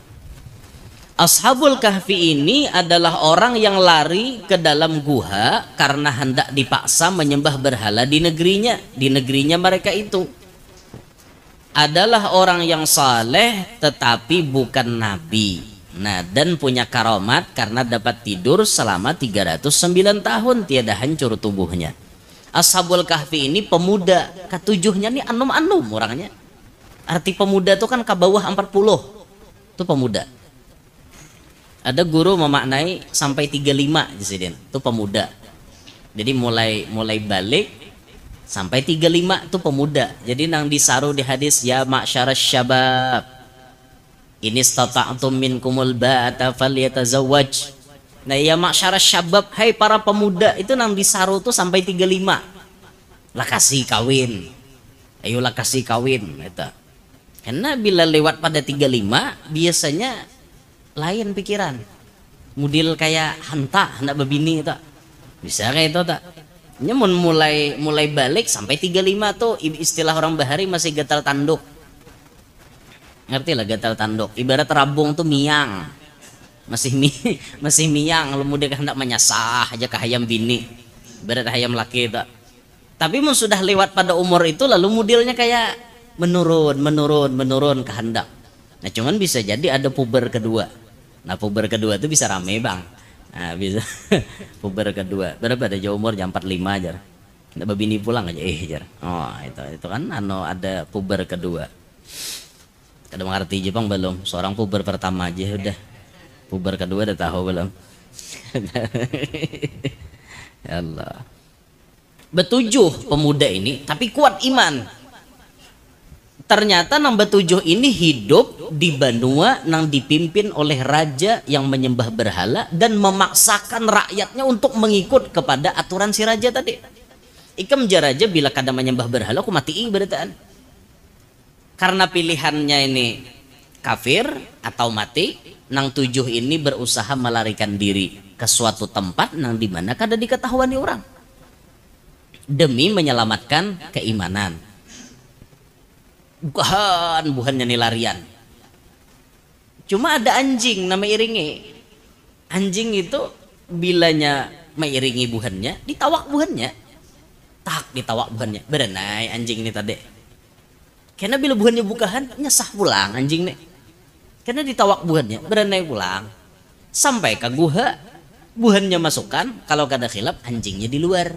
Ashabul Kahfi ini adalah orang yang lari ke dalam guha karena hendak dipaksa menyembah berhala di negerinya. Di negerinya mereka itu adalah orang yang saleh tetapi bukan nabi. Nah, dan punya karamat karena dapat tidur selama 309 tahun tiada hancur tubuhnya. Ashabul Kahfi ini pemuda, ketujuhnya nih anum-anum orangnya. Arti pemuda itu kan ke bawah 40. Itu pemuda. Ada guru memaknai sampai 35 di sini. Itu pemuda. Jadi mulai balik sampai 35 itu pemuda. Jadi nang disaru di hadis ya ma'syarasy syabab. Ini stata'tum minkumul ba'ata falyatazawwaj. Nah ya masyarakat syabab, hai para pemuda itu nang disaru tuh sampai 35. Lah kasih kawin. Ayolah kasih kawin gitu. Karena bila lewat pada 35 biasanya lain pikiran. Mudil kayak hendak berbini itu. Bisa kayak itu tak. Nyamun mulai balik sampai 35 tuh istilah orang bahari masih gatal tanduk. ngerti lah gatal tanduk, ibarat rabung tuh miang, masih miang, lu muda hendak menyasah aja ke hayam bini, ibarat hayam laki itu. Tapi mun sudah lewat pada umur itu lalu modelnya kayak menurun kehendak. Nah cuman bisa jadi ada puber kedua. Nah puber kedua itu bisa rame bang. Nah bisa puber kedua. Berapa ada jauh umur jam 45 aja. Nggak babini pulang aja jar. Oh itu kan ada puber kedua. Kadang mengerti Jepang belum. Seorang puber pertama aja udah. Puber kedua udah tahu belum. Ya Allah. Betujuh pemuda ini tapi kuat iman. Ternyata nang betujuh ini hidup di Banua nang dipimpin oleh raja yang menyembah berhala dan memaksakan rakyatnya untuk mengikut kepada aturan si raja tadi. Ikam raja bila kada menyembah berhala aku mati beritaan. Karena pilihannya ini kafir atau mati, nang tujuh ini berusaha melarikan diri ke suatu tempat nang dimana kada diketahuan orang demi menyelamatkan keimanan. Bukannya nih larian. Cuma ada anjing nama iringi. Anjing itu bilanya meiringi buhannya, ditawak buhannya. Tak ditawak buhannya. Berenai anjing ini tadi. Karena bila buhannya bukahan, nyesah pulang anjing nih. Karena ditawak buhannya, berenai pulang. Sampai ke guha, buhannya masukkan, kalau kada khilaf anjingnya di luar.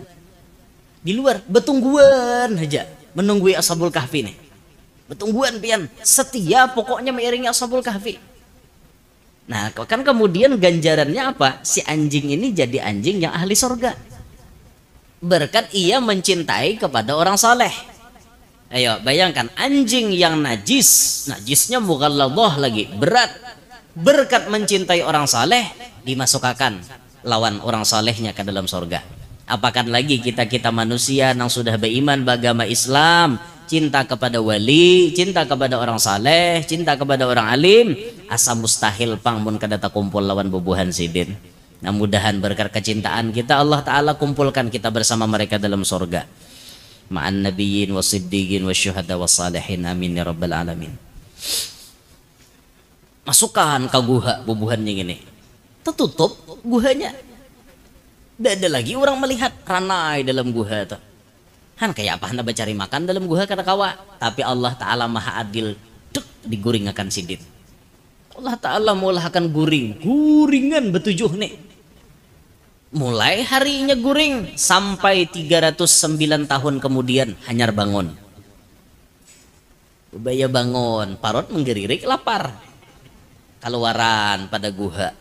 Di luar betungguan aja menunggui Ashabul Kahfi nih. Betungguan pian setia pokoknya mengiringi Ashabul Kahfi. Nah kan kemudian ganjarannya apa? Si anjing ini jadi anjing yang ahli surga berkat ia mencintai kepada orang saleh. Ayo bayangkan anjing yang najisnya mughalladhah lagi berat, berkat mencintai orang saleh dimasukkan lawan orang salehnya ke dalam surga. Apakan lagi kita manusia yang sudah beriman beragama Islam, cinta kepada wali, cinta kepada orang saleh, cinta kepada orang alim, asa mustahil pang mun kada kumpul lawan bubuhan sidin. Nah mudahan berkat kecintaan kita Allah Ta'ala kumpulkan kita bersama mereka dalam surga. Ma'an nabiyyin wasiddiqin wasyuhada wassalihin amin ya rabbal alamin. Masukkan ke guha bubuhannya ini. Tertutup guhanya. Tidak ada lagi orang melihat ranai dalam guha itu. Han kayak apa hendak cari makan dalam guha kata kawa. Tapi Allah Ta'ala maha adil. Diguring akan sidin. Allah Ta'ala mulai akan guringan betujuh nih. Mulai harinya guring sampai 309 tahun kemudian hanyar bangun. Ubaya bangun, parot menggeririk lapar. Keluaran pada guha.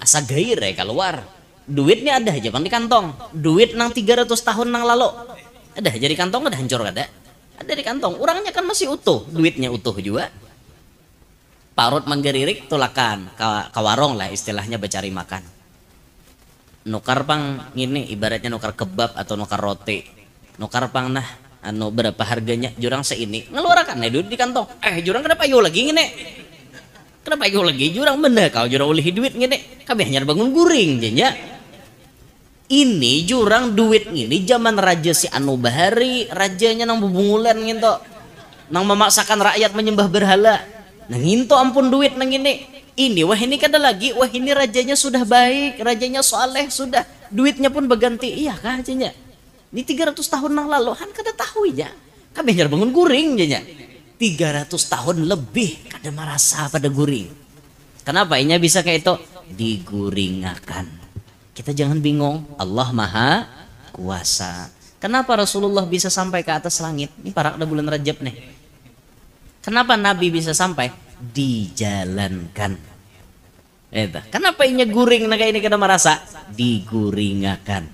Asa gair keluar. Duitnya ada aja bang di kantong. Duit nang 300 tahun nang lalu. Ada jadi kantong ada hancur kada. Ada di kantong. Orangnya kan masih utuh. Duitnya utuh juga. Parut menggeririk tulakan ke warung lah istilahnya becari makan. Nukar pang ini ibaratnya nukar kebab atau nukar roti. Nukar pang nah berapa harganya jurang seini. Ngeluarakan duit di kantong. Jurang kenapa yo lagi ngene? Kenapa yo lagi jurang bener kau jurang oleh duit ngene. Kami hanya bangun guring jenya. Ini jurang duit ini zaman raja si Anubahari, rajanya nang bubungulan gitu, nang memaksakan rakyat menyembah berhala, nang nginto ampun duit nang ini wah ini kada lagi, wah ini rajanya sudah baik, rajanya soleh sudah, duitnya pun berganti, iya kah jenya, ini 300 tahun nang lalu, kan kada tahu ya, kami hanya bangun guring jenya, 300 tahun lebih kada merasa pada guring, kenapa ini bisa kayak itu, diguringakan. Kita jangan bingung, Allah Maha Kuasa. Kenapa Rasulullah bisa sampai ke atas langit? Ini parak bulan Rajab nih. Kenapa Nabi bisa sampai? Dijalankan. Kenapa ini guring naga ini kada merasa? Diguringakan.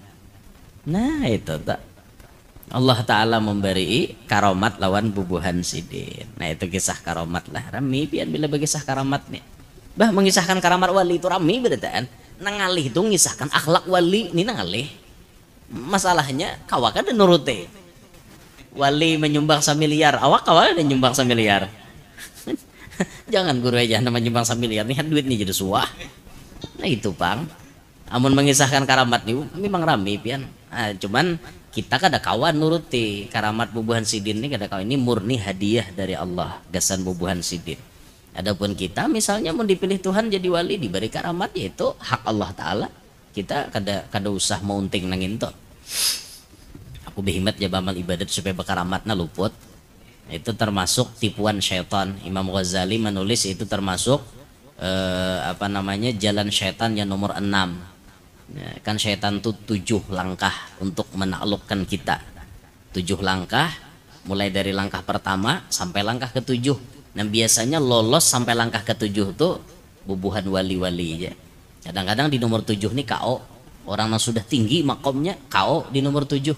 Nah itu tak. Allah Ta'ala memberi karomat lawan bubuhan sidin. Nah itu kisah karomat lah. Rami pian bila kisah karomat nih. Bah mengisahkan karamat wali itu rami beritaan. Nangalih itu ngisahkan akhlak wali ini nangalih. Masalahnya kawak ada nurute. Wali menyumbang samiliar, awak ada nyumbang samiliar. Jangan guru aja nama nyumbang samiliar nih duit nih jadi suah. Nah itu pang. Amun mengisahkan karamat nih memang rame pian. Cuman kita kada kawan nuruti karamat bubuhan sidin ini kada kawan ini murni hadiah dari Allah gasan bubuhan sidin. Adapun kita misalnya mau dipilih Tuhan jadi wali diberi karamat, yaitu hak Allah Ta'ala. Kita kada usah maunting nangin to. Aku behimat ya amal ibadat supaya bekaramatna luput. Itu termasuk tipuan syaitan. Imam Ghazali menulis itu termasuk jalan syaitan yang nomor 6. Ya, kan syaitan itu 7 langkah untuk menaklukkan kita. 7 langkah, mulai dari langkah pertama sampai langkah ke-7. Nah biasanya lolos sampai langkah ke-7 tuh bubuhan wali-wali aja. Kadang-kadang di nomor 7 nih KO. Orang yang sudah tinggi makomnya KO di nomor 7.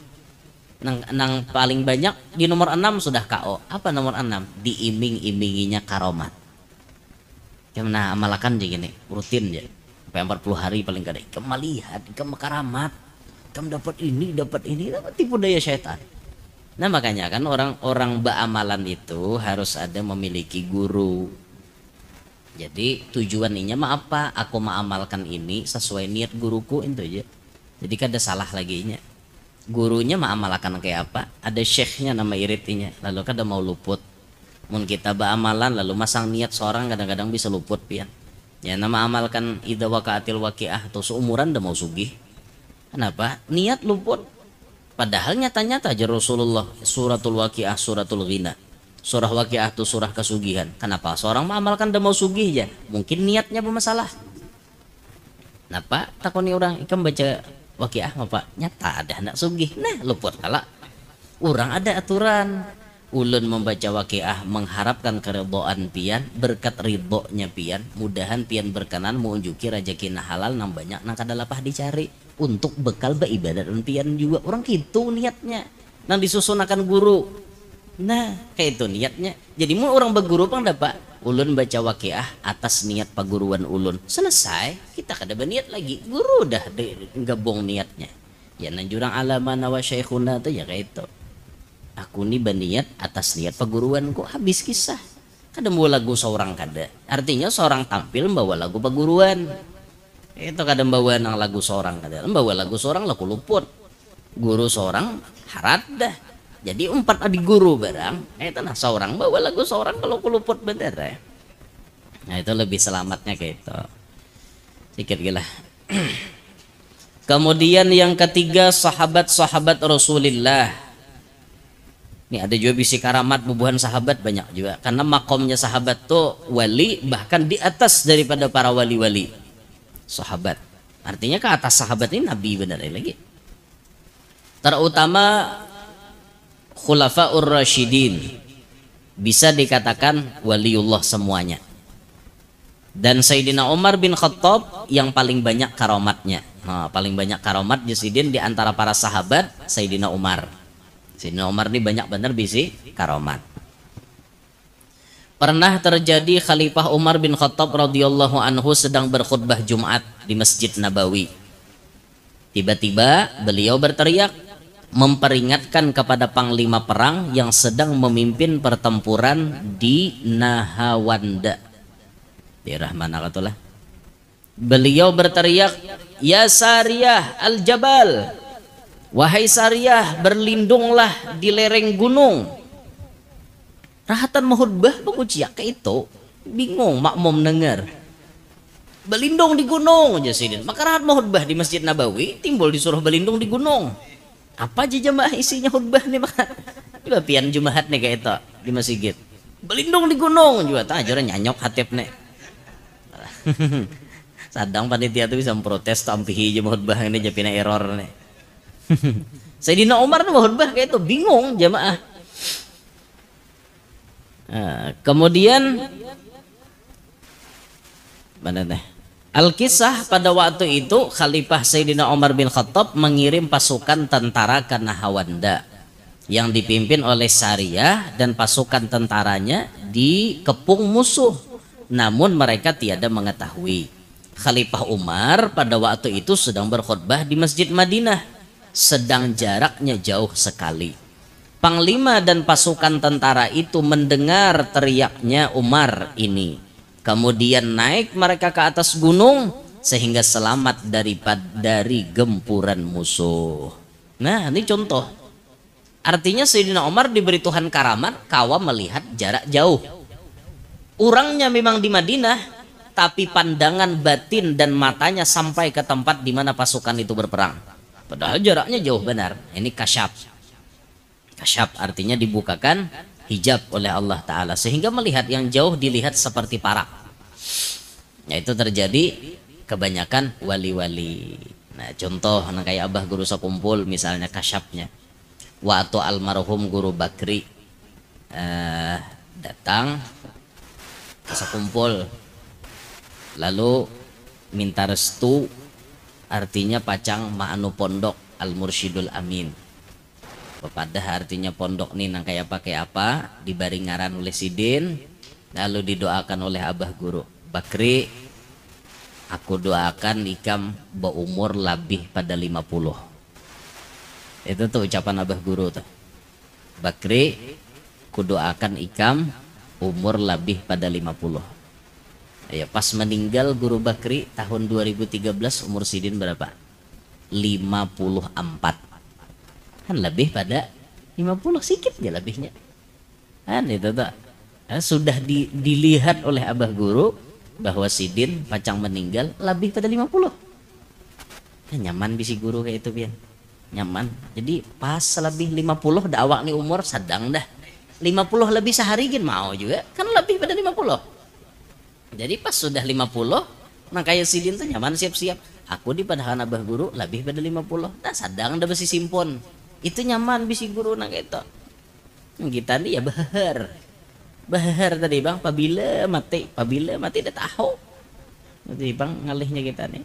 Nang paling banyak di nomor 6 sudah KO. Apa nomor 6? Diiming-iminginya karomat. Gimana amalakan aja gini, rutin aja. Sampai 40 hari paling kada. Kamu melihat, kamu karamat. Kamu dapat ini, dapat tipu daya syaitan. Nah makanya kan orang-orang beramalan itu harus ada memiliki guru. Jadi tujuannya mah apa? Aku mengamalkan ini sesuai niat guruku itu aja. Jadi kada salah lagi nya. Gurunya mengamalkan kayak apa? Ada syekhnya nama iritinya. Lalu kada mau luput. Mun kita beramalan lalu masang niat seorang kadang-kadang bisa luput pian. Ya nama amalkan idza waqa'atil waqi'ah atau seumuran dah mau sugih. Kenapa? Niat luput. Padahal nyata-nyata aja Rasulullah suratul waqi'ah suratul ghina. Surah waqi'ah itu surah kesugihan. Kenapa? Seorang mengamalkan dah mau sugih ya. Mungkin niatnya bermasalah. Kenapa? Takoni orang ikam baca waqi'ah apa? Nyata ada hendak sugih. Nah luput kala. Orang ada aturan. Ulun membaca waqi'ah mengharapkan keridhaan pian, berkat ridhonya pian, mudahan pian berkenan mengunjuki rezeki halal nang banyak nang kada lapah dicari untuk bekal beribadat pian juga. Orang gitu niatnya. Nang disusun akan guru. Nah, kayak itu niatnya. Jadi mun orang berguru pang dapat ulun baca waqi'ah atas niat paguruan ulun. Selesai, kita kada berniat lagi. Guru dah gabung niatnya. Ya nan jurang alamana wa syekhuna tuh ya kayak itu. Aku nih berniat atas niat paguruanku, habis kisah. Kada bawa lagu seorang kada. Artinya seorang tampil membawa lagu paguruan. Itu kada bawa nang lagu seorang kada. Membawa lagu seorang laku luput. Guru seorang harat dah. Jadi 4 adik guru barang. Itu nah seorang bawa lagu seorang kalau kuluput bener ya. Nah itu lebih selamatnya kayak itu. Sikit gila. Kemudian yang ketiga sahabat-sahabat Rasulullah. Ini ada juga bisi karamat bubuhan sahabat banyak juga. Karena makomnya sahabat tuh wali bahkan di atas daripada para wali-wali. Sahabat. Artinya ke atas sahabat ini nabi benar lagi. Terutama khulafaur rasyidin. Bisa dikatakan waliullah semuanya. Dan Sayyidina Umar bin Khattab yang paling banyak karamatnya. Nah, paling banyak karamat Jasidin di antara para sahabat Sayyidina Umar. Sayyidina Umar ini banyak benar bisi karamat. Pernah terjadi Khalifah Umar bin Khattab radhiyallahu anhu sedang berkhutbah Jumat di Masjid Nabawi. Tiba-tiba beliau berteriak memperingatkan kepada panglima perang yang sedang memimpin pertempuran di Nahawanda. Daerah mana katulah? Beliau berteriak, "Ya Sariyah al-Jabal. Wahai Sariyah, berlindunglah di lereng gunung." Rahatan mahudbah penguciak ke itu. Bingung makmum dengar. Berlindung di gunung aja sidin. Maka rahat mahudbah di Masjid Nabawi timbul disuruh berlindung di gunung. Apa aja jemaah isinya khutbah nih maka. Coba pian jumahat nih kayak itu di masjid. Berlindung di gunung juga tak ajaran nyanyok hatip nih. Sadang panitia tuh bisa memprotes tampihi aja mahudbah ini japina error nih. Sayyidina Umar tuh khutbah kayak itu bingung jamaah. Kemudian mana nih? Al-Kisah pada waktu itu Khalifah Sayyidina Umar bin Khattab mengirim pasukan tentara ke Nahawanda yang dipimpin oleh Sariyah dan pasukan tentaranya dikepung musuh. Namun mereka tiada mengetahui. Khalifah Umar pada waktu itu sedang berkhutbah di Masjid Madinah. Sedang jaraknya jauh sekali. Panglima dan pasukan tentara itu mendengar teriaknya Umar ini. Kemudian naik mereka ke atas gunung sehingga selamat dari gempuran musuh. Nah ini contoh. Artinya Sayyidina Umar diberi Tuhan karamat kawa melihat jarak jauh. Orangnya memang di Madinah, tapi pandangan batin dan matanya sampai ke tempat di mana pasukan itu berperang. Padahal jaraknya jauh benar. Ini kasyaf. Kasyaf artinya dibukakan hijab oleh Allah Ta'ala, sehingga melihat yang jauh dilihat seperti parak. Nah, itu terjadi kebanyakan wali-wali. Nah, contoh kayak Abah Guru Sakumpul misalnya kasyafnya. Waktu almarhum Guru Bakri datang ke Sakumpul, lalu minta restu, artinya pacang ma'anu pondok al-mursyidul amin. Pepadah artinya pondok nih nang kayak pakai apa, dibaringaran oleh Sidin, lalu didoakan oleh Abah Guru Bakri, aku doakan ikam berumur lebih pada 50. Itu tuh ucapan Abah Guru tuh. Bakri, ku doakan ikam umur lebih pada 50. Ya, pas meninggal Guru Bakri tahun 2013 umur Sidin berapa? 54. Kan lebih pada 50 sedikit ya lebihnya. Kan itu tuh. Nah, sudah dilihat oleh Abah Guru bahwa Sidin pacang meninggal lebih pada 50. Ya, nyaman bisi guru kayak itu pian. Nyaman. Jadi pas lebih 50 dah awak nih umur sedang dah. 50 lebih sehari gin mau juga kan lebih pada 50. Jadi pas sudah 50 nah kayak Sidin tuh nyaman siap-siap, aku di padahan Abah Guru lebih pada 50 dah sadang dah besi simpon itu nyaman bisi guru nah kayak itu. Kita nih ya bahar tadi bang pabila mati dah tahu tadi bang ngalihnya kita nih.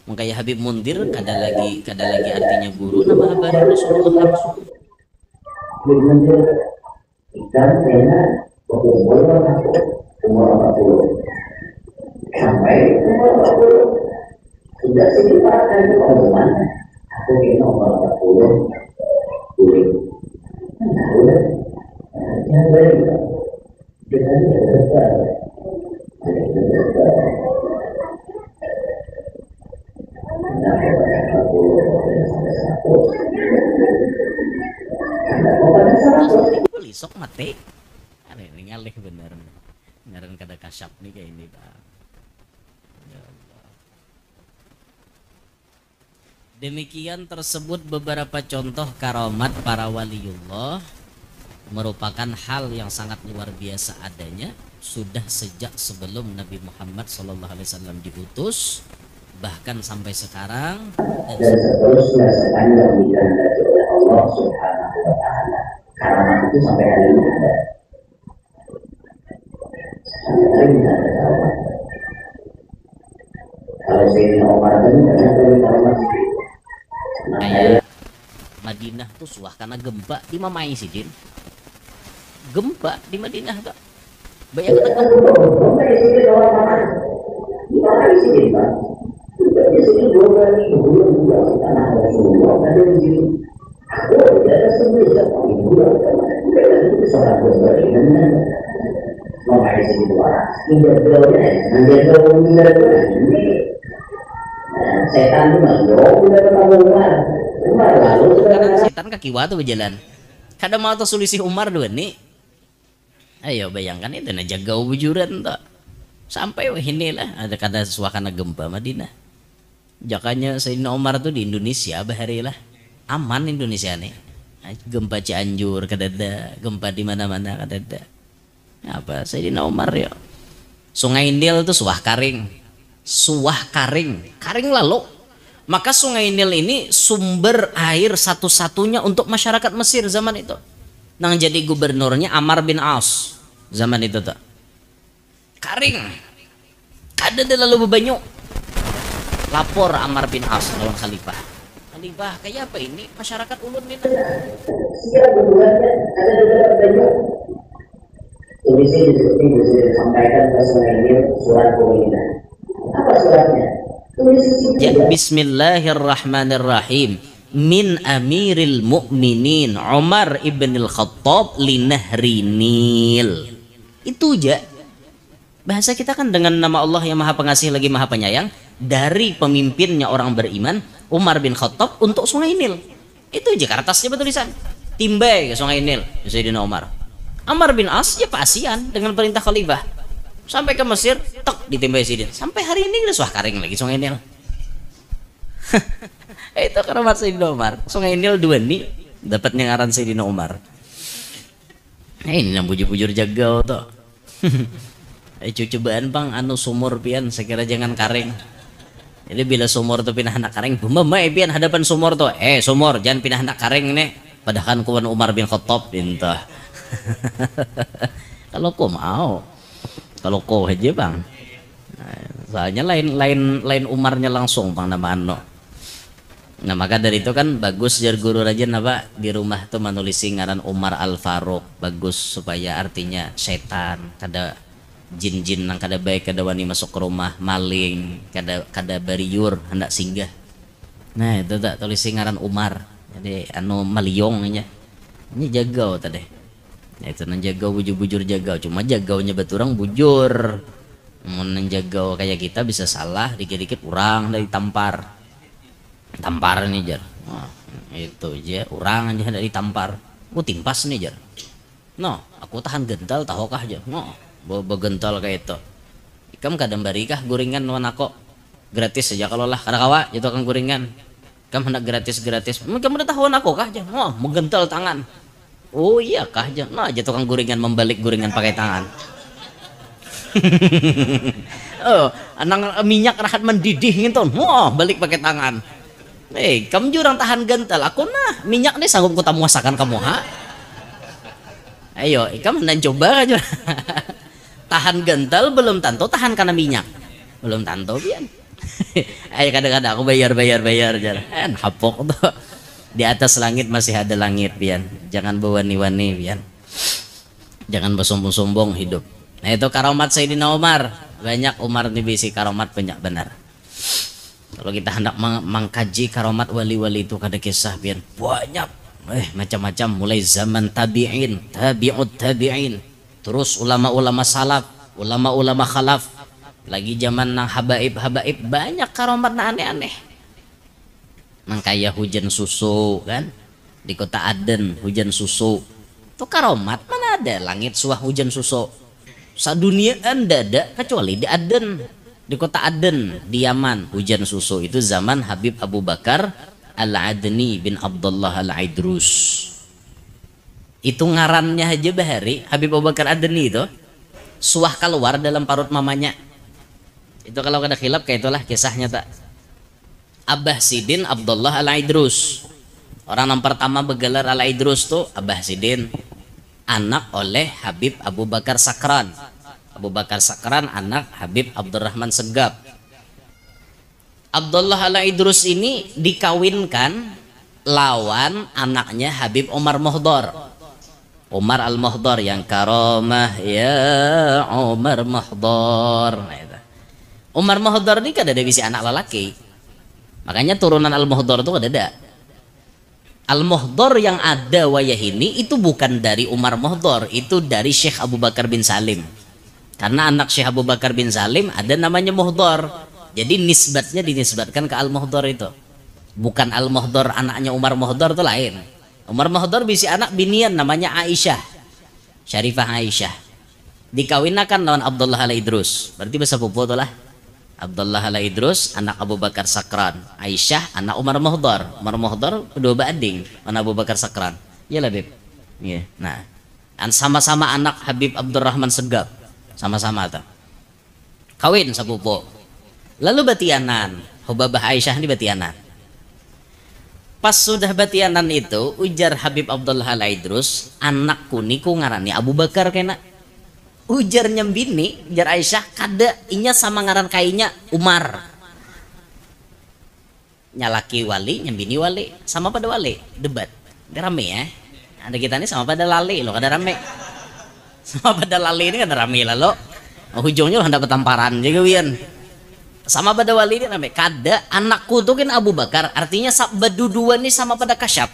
Makanya Habib Mundir kada lagi artinya guru nama habari Rasulullah langsung. Dan saya berkumpul umur 40 sampai umur 40 sudah sekitar kali pengumuman aku kena umur 40 boleh nah udah jangan balik dengan besar nah pada 40 sampai 100 Sok mati. Ini ngalih bener. Ngaran kada kasyaf nih kayak ini, Pak. Ya Allah. Demikian tersebut beberapa contoh karamat para waliullah, merupakan hal yang sangat luar biasa adanya sudah sejak sebelum Nabi Muhammad SAW diutus, bahkan sampai sekarang dan seterusnya sepanjang dikehendaki oleh Allah Subhanahu wa Ta'ala. Karamat itu sampai hari ini ada. Sampai hari ini ada karamat. Kalau Sayyidina Umar tadi banyak dari karamat itu. kayak Madinah tuh suah karena gempa di Mamai Sidin. Gempa di Madinah tuh. Bayangkan Gempa di sini orang mana? Di mana di sini Pak? Di sini 2 kali bulan juga tanah Rasulullah ada di sini. Aku tidak sembuh sama ibu itu seorang berbarikan memakai sini dua tidak jauhnya nanti jauh ini setan itu nggak jauh udah ketemu Umar lalu sekarang setan kaki watu berjalan. Kadang mau tuh sulisih Umar dua nih. Ayo bayangkan itu nah jaga bujuran tuh sampai wah inilah ada kada suasana gempa Madinah. Jakanya Sayyidina Umar tuh di Indonesia bahari lah. Aman Indonesia nih, gempa Cianjur kadada, gempa di mana-mana kadada. Apa Sayyidina Umar ya? Sungai Nil itu kering lalu. Maka Sungai Nil ini sumber air satu-satunya untuk masyarakat Mesir zaman itu. Nang jadi gubernurnya Amr bin As zaman itu tuh. Kering, kadada lalu bebanyu. Lapor Amr bin As lawan Khalifah. Khalifah kayak apa ini masyarakat ulun ini siap berbulannya ada banyak tulisnya disampaikan ke Sungai surat pemerintah apa suratnya tulis Bismillahirrahmanirrahim min amiril mu'minin Umar ibn al-Khattab li nahri Nil. Itu aja bahasa kita kan dengan nama Allah yang maha pengasih lagi maha penyayang, dari pemimpinnya orang beriman Umar bin Khattab untuk Sungai Nil. Itu aja kertasnya bertulisan Timbai ke Sungai Nil Sayyidina Umar. Amr bin As ya pasian dengan perintah khalifah Sampai ke Mesir, tek ditimbai Sidin. Sampai hari ini udah suah karing lagi Sungai Nil. Itu keramat Sayyidina Umar. Sungai Nil dua nih dapatnya ngaran Sayyidina Umar. Ini yang bujur-bujur jagau tuh. Cobaan bang anu sumur pian sekira jangan karing. Jadi bila sumur tuh pindah anak karing, mama pian hadapan sumur tuh. Sumur jangan pindah anak karing nih. Padahal kuan Umar bin Khattab pinta. Kalau kau mau, kalau kau aja bang. Nah, soalnya lain Umarnya langsung bang nama anu. Nah maka dari itu kan bagus jar guru raja apa di rumah tuh menulisi ngaran Umar Al Faruq, bagus supaya artinya setan kada jin-jin nang kada baik kada wani masuk ke rumah, maling kada bariur hendak singgah. Nah itu tak tulisi ngaran Umar, jadi anu maliongnya ini jagau tadi. Ya, itu nang jagau bujur-bujur jagau, cuma jagaunya beturang bujur. Mun jagau kayak kita bisa salah dikit-dikit urang dari tampar nih jar. Itu aja orang aja dari tampar aku timpas nih jar. Aku tahan gental tahukah aja begental kayak itu ikam kadang barikah guringan wanako gratis saja kalau lah kada kawa itu kan guringan kam hendak gratis kamu udah tahu aku kah aja menggental tangan. Oh iya kah aja aja tukang guringan membalik guringan pakai tangan. Anang minyak rahat mendidih gitu balik pakai tangan. Kamu jurang tahan gental, aku minyak nih sanggup kita muasakan kamu ayo, kamu hendak coba aja. Tahan gental belum tentu tahan karena minyak, belum tentu pian. Ayo kadang-kadang aku bayar jar. Hapok tuh di atas langit masih ada langit pian. Jangan berwani-wani pian. Jangan bersombong-sombong hidup. Nah itu karamat Sayyidina Umar. Banyak Umar nih bisi karamat banyak benar. Kalau kita hendak mengkaji karamat wali-wali itu kada kisah pian banyak macam-macam mulai zaman tabi'in, tabi'ut tabi'in, terus ulama-ulama salaf, ulama-ulama khalaf, lagi zaman nang habaib banyak karamat na aneh-aneh. Nang kaya hujan susu kan di kota Aden hujan susu. Itu karamat mana ada langit suah hujan susu. Sadunia anda ada kecuali di Aden. Di kota Aden di Yaman hujan susu itu zaman Habib Abu Bakar Al-Adni bin Abdullah Al-Idrus. Itu ngarannya aja bahari Habib Abu Bakar Adni itu suah keluar dalam parut mamanya. Itu kalau kada khilaf kayak itulah kisahnya tak. Abah Sidin Abdullah Al-Idrus. Orang yang pertama bergelar Al-Idrus tuh Abah Sidin, anak oleh Habib Abu Bakar Sakran. Abu Bakar Sakran anak Habib Abdurrahman Segap. Abdullah Al-Idrus ini dikawinkan lawan anaknya Habib Umar Mohdor. Umar Al-Mohdor yang karamah ya Umar Mohdor. Nah, itu. Umar Mohdor ini kada ada bisi anak lelaki. Makanya turunan Al-Mohdor itu kada ada. Al-Mohdor yang ada wayah ini itu bukan dari Umar Mohdor, itu dari Syekh Abu Bakar bin Salim. Karena anak Syekh Abu Bakar bin Salim ada namanya Mohdor. Jadi nisbatnya dinisbatkan ke Al-Mohdor itu. Bukan Al-Mohdor anaknya Umar Mohdor itu lain. Umar Mohdor bisi anak binian namanya Aisyah. Syarifah Aisyah. Dikawinakan lawan Abdullah Al-Idrus. Berarti bahasa pupu itu lah. Abdullah Al-Idrus anak Abu Bakar Sakran. Aisyah anak Umar Mohdor. Umar Mohdor kedua bading anak Abu Bakar Sakran. Iya lah Beb. Iya. Nah, sama-sama anak Habib Abdurrahman Segap. Sama-sama tuh kawin sapupo. Lalu batianan Hubabah Aisyah ini batianan. Pas sudah batianan itu ujar Habib Abdullah Al-Idrus, anakku niku ngarani Abu Bakar kena. Ujar nyembini ujar Aisyah kada inya sama ngaran kainya Umar. Nyalaki wali nyembini wali sama pada wali debat. Ini rame ya. Ada kita nih sama pada lali loh kada rame. Sama pada lali ini kan rame lalu ujungnya hendak bertamparan juga wian sama pada wali ini rame kada anakku tuh kan Abu Bakar artinya berdua nih sama pada kasyap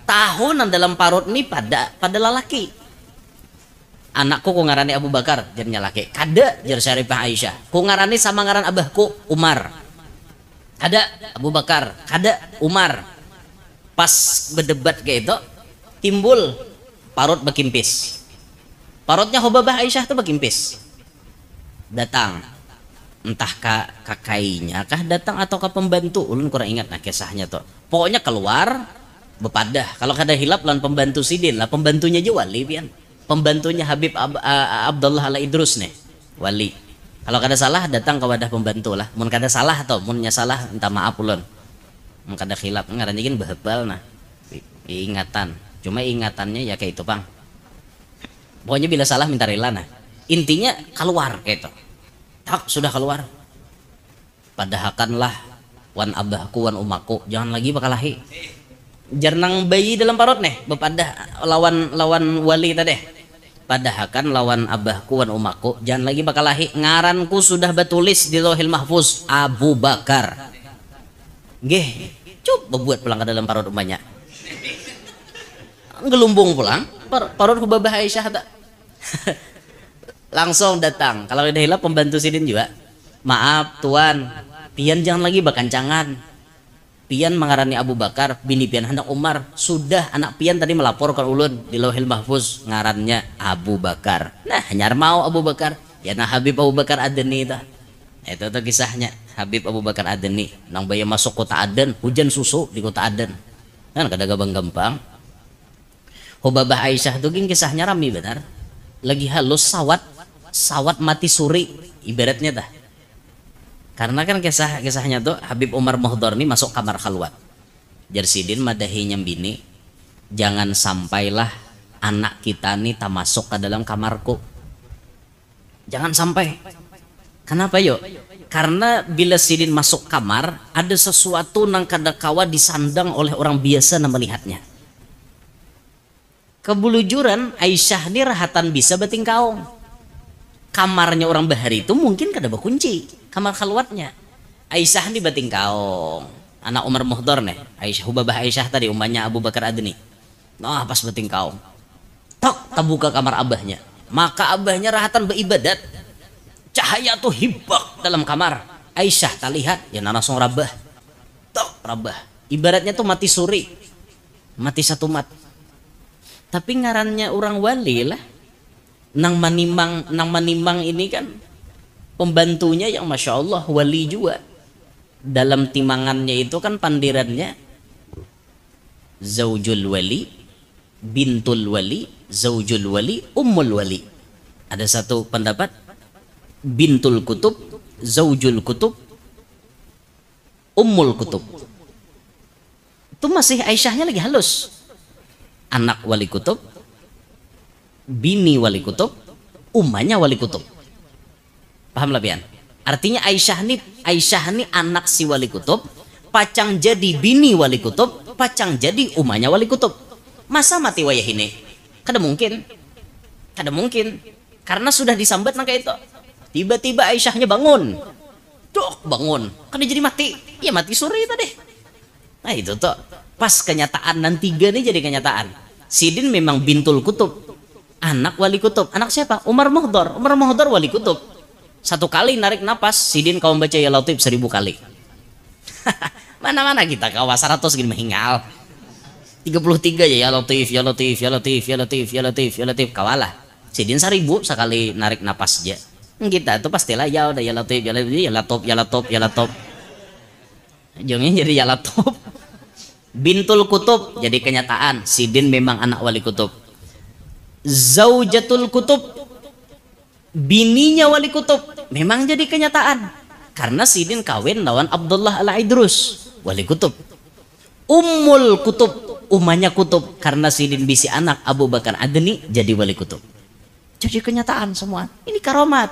tahunan dalam parut nih pada lalaki. Anakku ku ngarani Abu Bakar jarnya laki kada jar Syarifah Aisyah ku ngarani sama ngaran abahku Umar kada Abu Bakar kada Umar. Pas berdebat kayak itu timbul parut bekimpis. Parutnya Hubabah Aisyah tuh bekimpis. datang, entah kakainya kah datang atau ke pembantu, ulun kurang ingat nah kisahnya tuh. Pokoknya keluar bepadah, kalau kada hilap lan pembantu sidin lah, pembantunya juga wali pian, pembantunya Habib Abdullah Ala Idrus nih wali. Kalau kada salah datang ke wadah pembantu lah, mun kada salah atau munnya salah entah maaf ulun, mun kada hilap ngarannya gin behebal nah ingatan, cuma ingatannya ya kayak itu pang. Pokoknya bila salah minta rela nah, intinya keluar kayak itu. Tak sudah keluar, padahakanlah wan abahku wan umaku, jangan lagi bakalahi jarnang bayi dalam parut nih bepadah lawan wali tadi, padahakan lawan abahku wan umaku, jangan lagi bakalahi, ngaranku sudah betulis di Lauhil Mahfuz Abu Bakar. Geh, coba buat pulang ke dalam parut umpanya gelumbung pulang parut Hubabah Aisyah tak langsung datang. Kalau udah hilap pembantu sidin juga, maaf tuan, pian jangan lagi bakancangan, pian mengarani Abu Bakar bini pian hendak Umar, sudah anak pian tadi melaporkan ulun di Lauhil Mahfuz ngarannya Abu Bakar. Nah nyar mau Abu Bakar ya, nah Habib Abu Bakar Adeni itu tuh kisahnya. Habib Abu Bakar Adeni nang baya masuk kota Aden, hujan susu di kota Aden kan kada gampang. Hubabah Aisyah tuh kisahnya rami benar, lagi halus sawat mati suri ibaratnya dah. Karena kan kisahnya tuh Habib Umar Mohdor nih masuk kamar khalwat, Jarsidin madahi nyambini, jangan sampailah anak kita nih tak masuk ke dalam kamarku, jangan sampai. Kenapa yuk? Karena bila Sidin masuk kamar ada sesuatu nang kadakawa disandang oleh orang biasa yang melihatnya. Kebulujuran Aisyah ini rahatan bisa beting kaung, kamarnya orang bahari itu mungkin kada berkunci, kamar khalwatnya Aisyah ini bating kaung, anak Umar Muhdor nih Aisyah, Hubabah Aisyah tadi umpanya Abu Bakar Adni. Nah pas bating kaung tok terbuka kamar abahnya, maka abahnya rahatan beribadat, cahaya tuh hibak dalam kamar Aisyah tak lihat ya langsung rabah, tok rabah ibaratnya tuh mati suri, mati satu mat. Tapi ngarannya orang wali lah, nang manimang ini kan pembantunya yang masya Allah wali juga. Dalam timangannya itu kan pandirannya zaujul wali, bintul wali, zaujul wali, ummul wali. Ada satu pendapat bintul kutub, zaujul kutub, ummul kutub. Itu masih Aisyahnya lagi halus. Anak wali kutub, bini wali kutub, umanya wali kutub. Paham lah pian? Artinya Aisyah nih anak si wali kutub, pacang jadi bini wali kutub, pacang jadi umanya wali kutub. Masa mati wayah ini? Kada mungkin. Kada mungkin. Karena sudah disambat nang kayak itu. Tiba-tiba Aisyahnya bangun. Dok, bangun. Kada jadi mati. Ya mati sore tadi. Nah itu tuh. Pas kenyataan dan tiga nih jadi kenyataan. Sidin memang bintul kutub, anak wali kutub. Anak siapa? Umar Muhdor. Umar Muhdor wali kutub. Satu kali narik napas Sidin kau baca ya Latif 1000 kali. Mana-mana kita kawa 100 gini menghingal. 33 ya Latif, ya Latif, ya Latif, ya Latif, ya Latif, ya Latif, kawalah. Sidin 1000 sekali narik napas aja. Kita tuh pastilah ya udah ya Latif, ya Latif, ya Latif, ya Latif, ya Latif. Jongnya jadi ya Latif. Bintul kutub jadi kenyataan, Sidin memang anak wali kutub. Zaujatul kutub, bininya wali kutub, memang jadi kenyataan karena Sidin kawin lawan Abdullah Ala Idrus, wali kutub. Ummul kutub, umanya kutub, karena Sidin bisi anak Abu Bakar Adni jadi wali kutub. Jadi kenyataan semua. Ini karomat,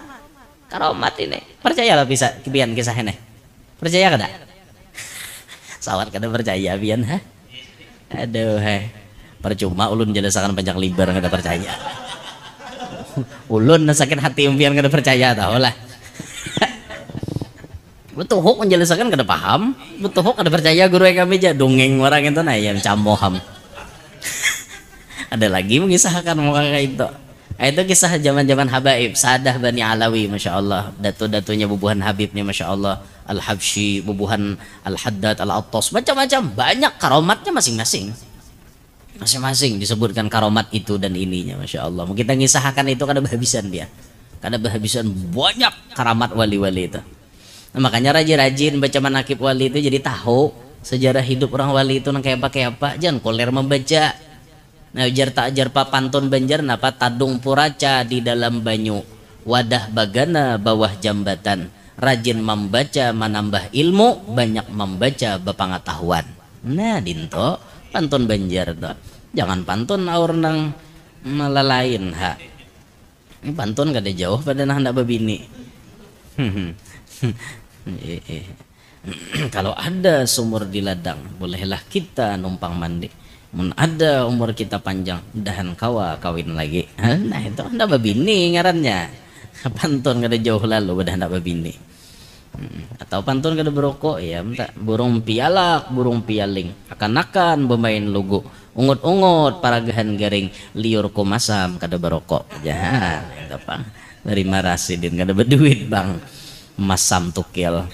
karomat ini. Percayalah bisa kibian kisah ini. Percaya kada? Sawat kada percaya pian ha? Aduh he. Percuma ulun jelasakan panjang lebar kada percaya. Ulun sakit hati pian kada percaya tahu lah. Betul hok menjelaskan kada paham, betul hok kada percaya guru kami aja dongeng orang itu nah yang camoham. Ada lagi mengisahkan muka kayak itu. Itu kisah zaman-zaman Habaib, Sadah Bani Alawi, masya Allah. Datu-datunya bubuhan Habibnya, masya Allah. Al-Habsyi, bubuhan Al-Haddad, Al-Attas, macam-macam. Banyak karomatnya masing-masing. Masing-masing disebutkan karomat itu dan ininya, masya Allah. Mau kita ngisahkan itu kada kehabisan dia. Kada berhabisan banyak karamat wali-wali itu. Nah, makanya rajin-rajin baca manakib wali itu jadi tahu sejarah hidup orang wali itu nang kayak apa, jangan koler membaca. Nah, ujar tak ajar pa pantun Banjar napa tadung puraca di dalam banyu, wadah bagana bawah jambatan, rajin membaca menambah ilmu, banyak membaca bepengetahuan. Nah dinto pantun Banjar tuh, jangan pantun aur nang malah lain ha. Ini pantun kada jauh pada nah hendak babini. Kalau ada sumur di ladang, bolehlah kita numpang mandi. Mun ada umur kita panjang, dahan kawa kawin lagi. Nah itu hendak babini ngarannya. Pantun kada jauh lalu pada hendak babini. Atau pantun kada berokok ya, burung pialak, burung pialing, akan-akan bermain lugu, ungut-ungut paragahan garing, liur kumasam kada berokok. Jangan, itu apa? Dari marasidin kada berduit bang, masam tukil.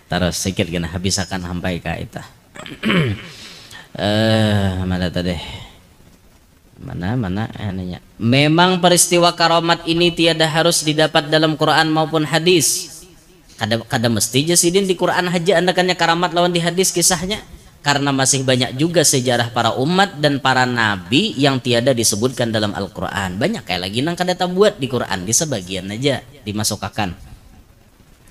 Terus sedikit kena habis akan sampai ke itu. Mana tadi? Mana nanya. Memang peristiwa karamat ini tiada harus didapat dalam Quran maupun hadis. Kada mesti jasidin di Quran haja andakannya karamat lawan di hadis kisahnya. Karena masih banyak juga sejarah para umat dan para nabi yang tiada disebutkan dalam Al-Quran. Banyak kayak lagi nang kada tabuat di Quran, di sebagian aja dimasukkan.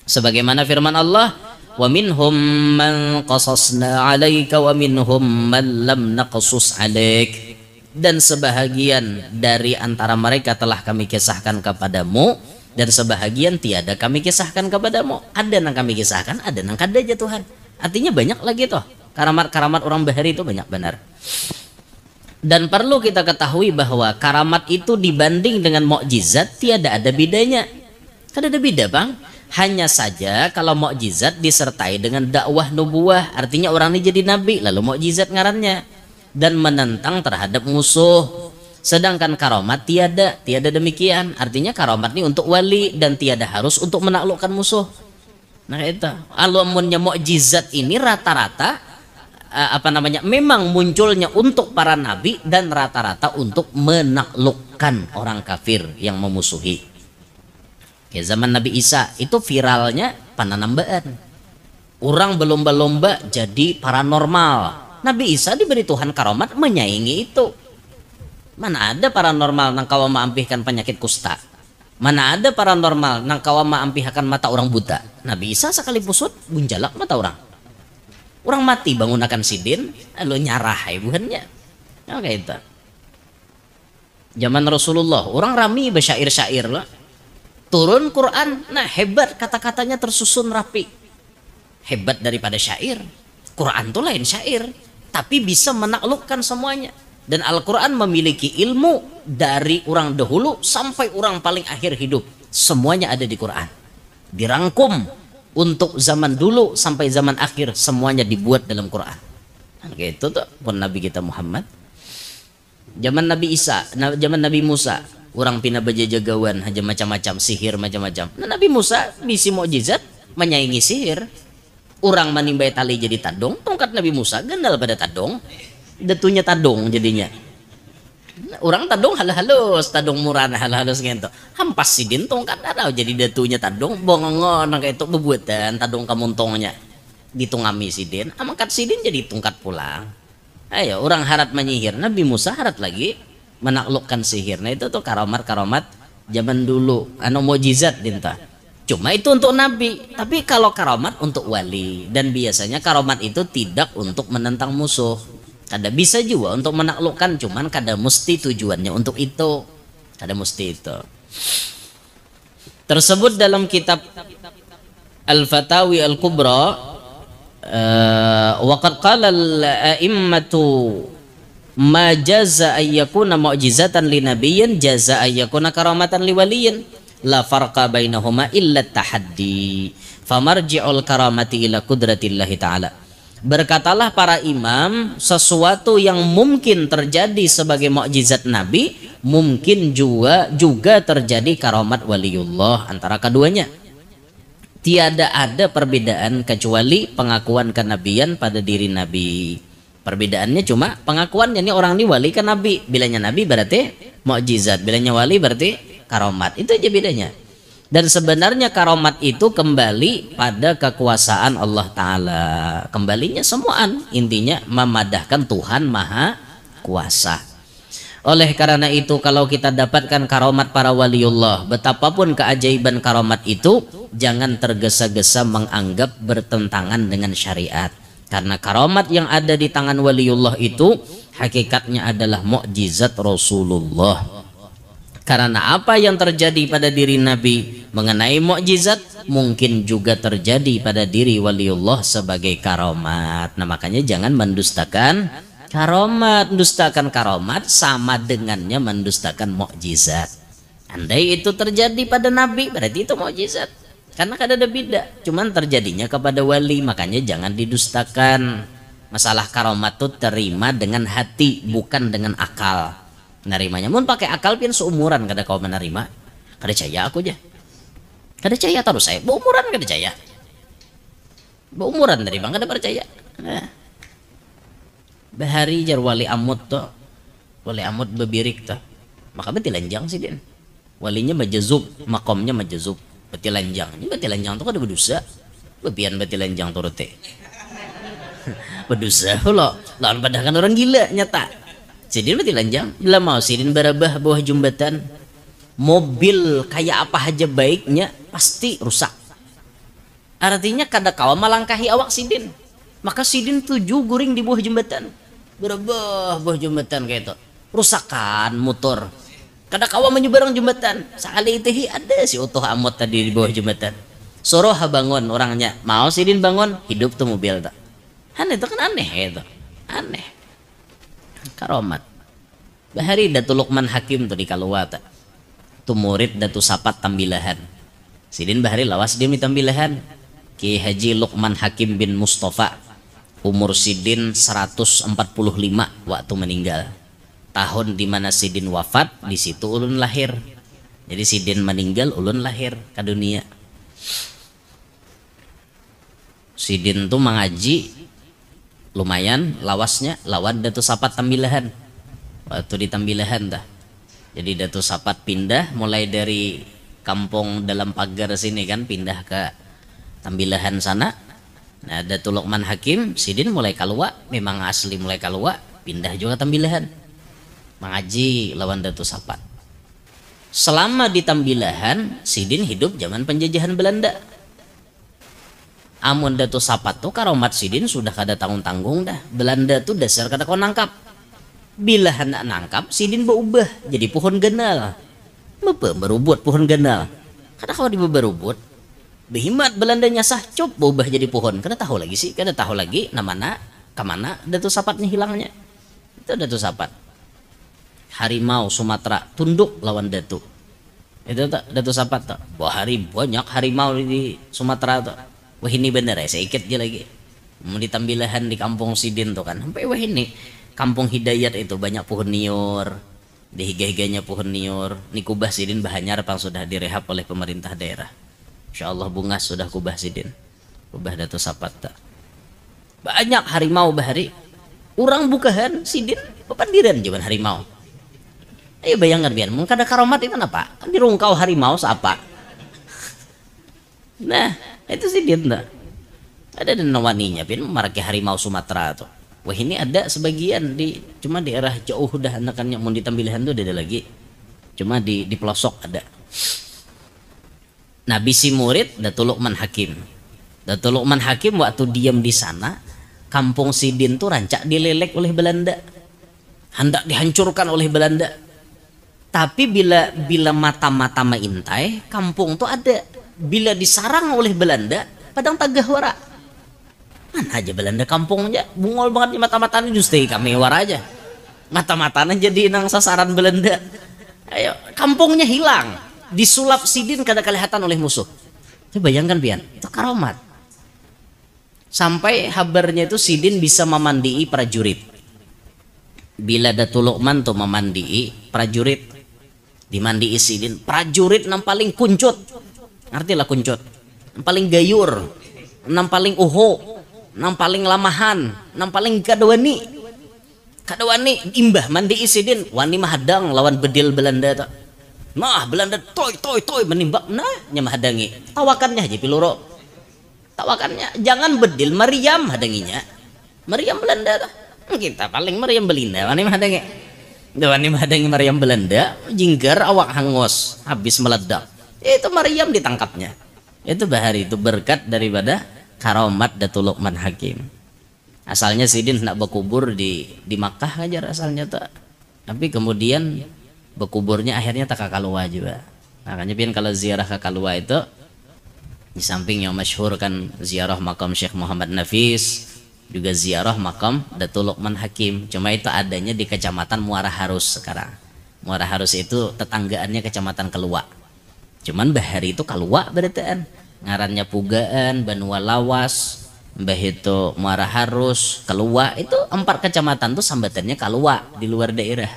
Sebagaimana firman Allah, wa minhum man qasasna 'alaika wa minhum man lam naqsus 'alaik. Dan sebahagian dari antara mereka telah kami kisahkan kepadamu, dan sebahagian tiada kami kisahkan kepadamu. Ada yang kami kisahkan, ada yang kada aja Tuhan. Artinya banyak lagi toh karamat-karamat orang bahari itu banyak benar. Dan perlu kita ketahui bahwa karamat itu dibanding dengan mukjizat tiada ada bedanya. Kada ada beda bang. Hanya saja kalau mukjizat disertai dengan dakwah nubuah, artinya orang ini jadi nabi, lalu mukjizat ngarannya, dan menentang terhadap musuh. Sedangkan karamat tiada demikian. Artinya karamat ini untuk wali dan tiada harus untuk menaklukkan musuh. Nah itu alamunnya mukjizat ini rata-rata memang munculnya untuk para nabi dan rata-rata untuk menaklukkan orang kafir yang memusuhi. Kayak zaman Nabi Isa itu viralnya pananambaan. Orang berlomba-lomba jadi paranormal. Nabi Isa diberi Tuhan karamat menyaingi itu. Mana ada paranormal nang kawa maampihkan penyakit kusta. Mana ada paranormal nang kawa maampihkan mata orang buta. Nabi Isa sekali pusut bunjalak mata orang. Orang mati bangun akan sidin, lalu nyarah bukannya. Oke itu. Zaman Rasulullah orang rami bersyair-syair lah. Turun Quran, nah hebat kata-katanya tersusun rapi. Hebat daripada syair. Quran itu lain syair, tapi bisa menaklukkan semuanya. Dan Al-Quran memiliki ilmu dari orang dahulu sampai orang paling akhir hidup. Semuanya ada di Quran. Dirangkum untuk zaman dulu sampai zaman akhir, semuanya dibuat dalam Quran. Nah, gitu tuh pun Nabi kita Muhammad. Zaman Nabi Isa, zaman Nabi Musa, orang pina bajajagawan aja macam-macam sihir macam-macam. Nah, Nabi Musa bisi mukjizat menyaingi sihir. Orang menimbai tali jadi tadong, tongkat Nabi Musa gandal pada tadong, datunya tadong jadinya. Orang tadong halus, tadong murah halus gitu. Hampas sidin tongkat ada jadi datunya tadong, bongongon kayak itu bebuatan tadong kamuntongnya. Ditungami sidin, amangkat sidin jadi tungkat pulang. Ayo orang harat menyihir, Nabi Musa harat lagi menaklukkan sihir. Nah itu tuh karamat-karamat zaman dulu, mukjizat dinta. Cuma itu untuk nabi, tapi kalau karamat untuk wali, dan biasanya karamat itu tidak untuk menentang musuh. Kada bisa juga untuk menaklukkan, cuman kada mesti tujuannya untuk itu. Kada mesti itu. Tersebut dalam kitab Al-Fatawi Al-Kubra, waqad qala al-a'immatu ma jaza ayyakuna mu'jizatan li nabiyyin jaza ayyakuna karamatan li waliyyin la farqa bainahuma illa tahaddi famarji'ul karamati ila qudratillahi ta'ala. Berkatalah para imam, sesuatu yang mungkin terjadi sebagai mukjizat nabi mungkin juga terjadi karamat waliullah antara keduanya. Tiada ada perbedaan kecuali pengakuan kenabian pada diri nabi. Perbedaannya cuma pengakuannya, ini orang ini wali kan nabi. Bilanya nabi berarti mukjizat. Bedanya wali berarti karomat. Itu aja bedanya. Dan sebenarnya karomat itu kembali pada kekuasaan Allah Ta'ala. Kembalinya semuaan, intinya memadahkan Tuhan Maha Kuasa. Oleh karena itu kalau kita dapatkan karomat para waliullah, betapapun keajaiban karomat itu, jangan tergesa-gesa menganggap bertentangan dengan syariat. Karena karomat yang ada di tangan waliullah itu hakikatnya adalah mukjizat Rasulullah. Karena apa yang terjadi pada diri Nabi mengenai mukjizat mungkin juga terjadi pada diri waliullah sebagai karomat. Nah makanya jangan mendustakan karomat. Mendustakan karomat sama dengannya mendustakan mukjizat. Andai itu terjadi pada Nabi berarti itu mukjizat. Karena kan ada beda. Cuman terjadinya kepada wali, makanya jangan didustakan. Masalah karomat itu terima dengan hati bukan dengan akal. Menerimanya mun pakai akal pian seumuran kada kau menerima, kada caya aku aja, kada caya terus saya beumuran kada caya, beumuran dari bang kada percaya. Nah. Bahari jar wali amut tuh, wali amut bebirik tuh, maka betul lanjang sih din, walinya majazub, makomnya majazub, betul lanjang, ini betul lanjang tuh kada berdosa, bebian betul lanjang turute, berdosa lo, lawan padahkan orang gila nyata. Sidin mati lanjang, bila mau sidin barabah bawah jembatan, mobil kayak apa aja baiknya pasti rusak. Artinya kada kawa melangkahi awak sidin, maka sidin tuju guring di bawah jembatan, barabah bawah jembatan kayak itu, rusakan motor. Kada kawa menyeberang jembatan, sekali itu ada si utuh amot tadi di bawah jembatan. Soroh bangun orangnya, mau sidin bangun, hidup tuh mobil tak. Aneh itu kan aneh itu, aneh. Karomat. Bahari Datu Luqman Hakim tuh di Kaluwata. Tu murid Datu Sapat Tambilahan. Sidin bahari lawas dia di Tambilahan. Ki Haji Luqman Hakim bin Mustafa. Umur Sidin 145 waktu meninggal. Tahun di mana Sidin wafat, di situ ulun lahir. Jadi Sidin meninggal, ulun lahir ke dunia. Sidin tuh mengaji lumayan lawasnya lawan Datu Sapat Tambilahan waktu di Tambilahan dah. Jadi Datu Sapat pindah mulai dari kampung dalam pagar sini kan, pindah ke Tambilahan sana. Nah Datu Luqman Hakim Sidin mulai kalua, memang asli mulai kalua, pindah juga Tambilahan mengaji lawan Datu Sapat. Selama di Tambilahan Sidin hidup zaman penjajahan Belanda. Amun Datu Sapat tuh karomat Sidin sudah kada tanggung-tanggung dah. Belanda tuh dasar kada kau nangkap. Bila hendak nangkap Sidin berubah jadi pohon ganal. Apa berubut pohon ganal? Kada kau di berubut. Behimat Belandanya sah cop berubah jadi pohon. Kada tahu lagi sih, kada tahu lagi namana kemana Datu Sapatnya hilangnya. Itu Datu Sapat. Harimau Sumatera tunduk lawan Datu. Itu tak Datu Sapat tak. Wah banyak harimau di Sumatera tuh. Wah ini bener ya, saya ikut aja lagi. Mau di Tambilahan di kampung Sidin tuh kan. Sampai wah ini kampung Hidayat itu banyak pohon niur. Di higa-higanya pohon niur. Ini kubah Sidin bahanyar pang sudah direhab oleh pemerintah daerah. Insya Allah bungas sudah kubah Sidin. Kubah Datu Sapat tak. Banyak harimau bahari. Orang bukahan Sidin pepandiran jaman harimau. Ayo bayangkan biar mungkin ada karomat itu apa? Kan dirungkau harimau seapa. Nah itu sih dia enggak ada dan waninya pin marake harimau Sumatera tuh. Wah ini ada sebagian di cuma di daerah jauh udah anakannya mau di Tambilahan tuh ada lagi, cuma di pelosok ada. Nah bisi murid Datu Luqman Hakim. Datu Luqman Hakim waktu diam di sana, kampung Sidin tuh rancak dilelek oleh Belanda, hendak dihancurkan oleh Belanda. Tapi bila mata-mata maintai, kampung tuh ada. Bila disarang oleh Belanda, padang tagah wara. Mana aja Belanda kampungnya, bungol banget di mata-matanya justru kami wara aja. Mata-matanya jadi nang sasaran Belanda. Ayo, kampungnya hilang, disulap Sidin kada kelihatan oleh musuh. Coba bayangkan pian, itu karomat. Sampai habarnya itu Sidin bisa memandii prajurit. Bila Datu Luqman tuh memandii prajurit, dimandii Sidin, prajurit yang paling kuncut. Artilah kuncut, yang paling gayur, yang paling uho, yang paling lamahan, yang paling kadwani. kada wani imbah mandi isidin wani mahadang lawan bedil Belanda tak. Nah Belanda toy menimbak nah nya mahadangi tawakannya aja piloro tawakannya jangan bedil Maryam hadanginya Maryam Belanda tak. Kita paling Maryam Belinda wani mahadangi wani mahadangi Maryam Belanda jinggar awak hangos habis meledak itu Maryam ditangkapnya itu bahari itu berkat daripada karomat Datuk Luqman Hakim. Asalnya Sidin hendak berkubur di Makkah aja asalnya tak, tapi kemudian berkuburnya akhirnya tak ke Kalua juga. Makanya pian kalau ziarah ke Kalua itu di samping yang masyhur kan ziarah makam Syekh Muhammad Nafis, juga ziarah makam Datuk Luqman Hakim. Cuma itu adanya di Kecamatan Muara Harus sekarang. Muara Harus itu tetanggaannya Kecamatan Kalua. Cuman bahari itu Kalua beritaan. Ngarannya Pugaan, Banua Lawas, mbah itu Muara Harus, Kalua itu 4 kecamatan tuh sambatannya Kalua di luar daerah.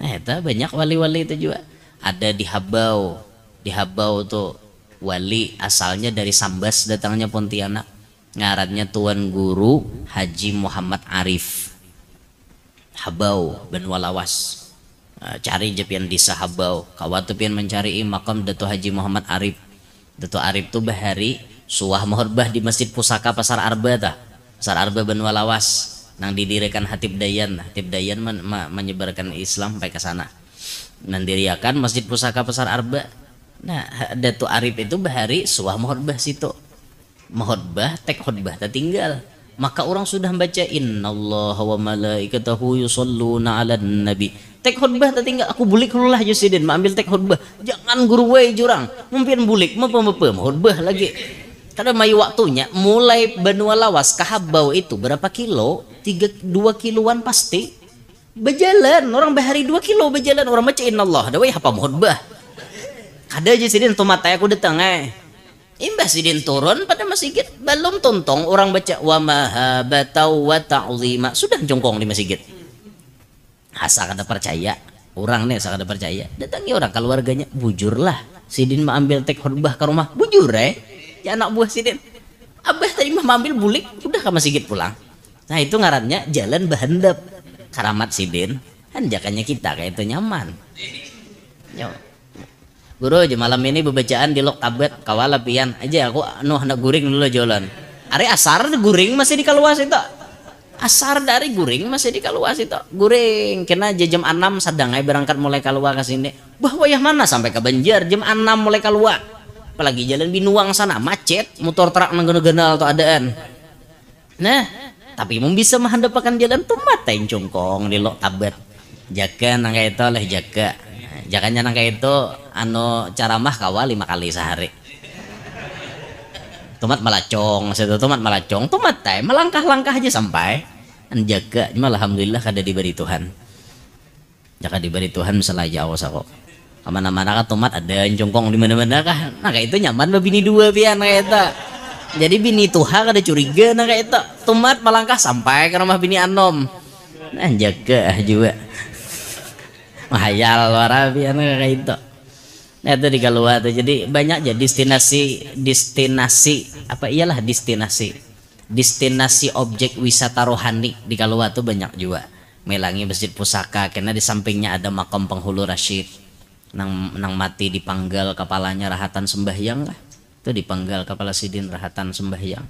Nah itu banyak wali-wali itu juga. Ada di Habau. Di Habau tuh wali asalnya dari Sambas datangnya Pontianak. Ngarannya Tuan Guru Haji Muhammad Arif. Habau Banua Lawas. Cari jepian di Sahabau. Kawatu pian mencari makam Datuk Haji Muhammad Arif. Datuk Arif tuh bahari suah muhrbah di Masjid Pusaka Pasar Arba ta. Pasar Arba Banua Lawas. Nang didirikan Hatib Dayan. Hatib Dayan menyebarkan Islam sampai ke sana. Nang diriakan Masjid Pusaka Pasar Arba. Nah, Datuk Arif itu bahari suah muhrbah situ. Muhrbah tek khutbah tertinggal. Maka orang sudah membaca innallaha wa malaikatahu yusholluna 'alan nabi. Tek khutbah tertinggal aku bulik lah Yusidin ambil tek khutbah. Jangan guru wae jurang. Mungkin bulik apa khutbah lagi. Karena mayu waktunya mulai Banua Lawas ke Habau itu berapa kilo? 2 kiloan pasti. Berjalan orang bahari 2 kilo berjalan orang baca innallah. Ada wae apa khutbah. Kada aja Sidin tomat aku datang Imbah Sidin turun pada masjid belum tontong orang baca wa mahabbatau wa ta'zima sudah jongkong di masjid. Asa kada percaya orang nih asa kada percaya datangi orang keluarganya bujurlah Sidin mau ambil tek khutbah ke rumah bujur ya anak buah Sidin abah tadi mah ambil bulik udah ke masjid pulang. Nah itu ngarannya jalan bahandap karamat Sidin kan jakanya kita kayak itu nyaman. Yo. Guru aja malam ini bebacaan di lok tablet kawala pian aja aku hendak guring dulu jalan. Ari asar guring masih di kaluas itu. Asar dari guring masih di kaluas itu. Guring kena jam 6 sadang berangkat mulai Kalua ke sini. Bah wayah mana sampai ke Banjar jam 6 mulai Kalua. Apalagi jalan Binuang sana macet, motor truk nang-genal atau adaan. Nah, tapi mau bisa menghandapakan jalan tuh mata yang cungkong di lok tablet. Jaga nang kayak itu lah jaga. Jakanya nang kayak itu caramah kawal 5 kali sehari. Tomat malacong, satu tomat malacong, tomat teh melangkah-langkah aja sampai jaga. Cuma alhamdulillah kada diberi Tuhan. Jaka diberi Tuhan misalnya awas aku. Kemana-mana kah tomat ada jongkong di mana-mana kah. Nah kayak itu nyaman bini 2 pian kayak itu. Jadi bini Tuhan kada curiga nah kayak itu. Tomat melangkah sampai ke rumah bini Anom. Nah jaga juga. Mahayal luar pian kayak itu. Nah itu di Kalua tuh jadi banyak aja destinasi objek wisata rohani di Kalua tuh banyak juga. Melangi Masjid Pusaka karena di sampingnya ada makam penghulu Rasyid nang mati dipanggal kepalanya rahatan sembahyang lah itu dipanggal kepala Sidin rahatan sembahyang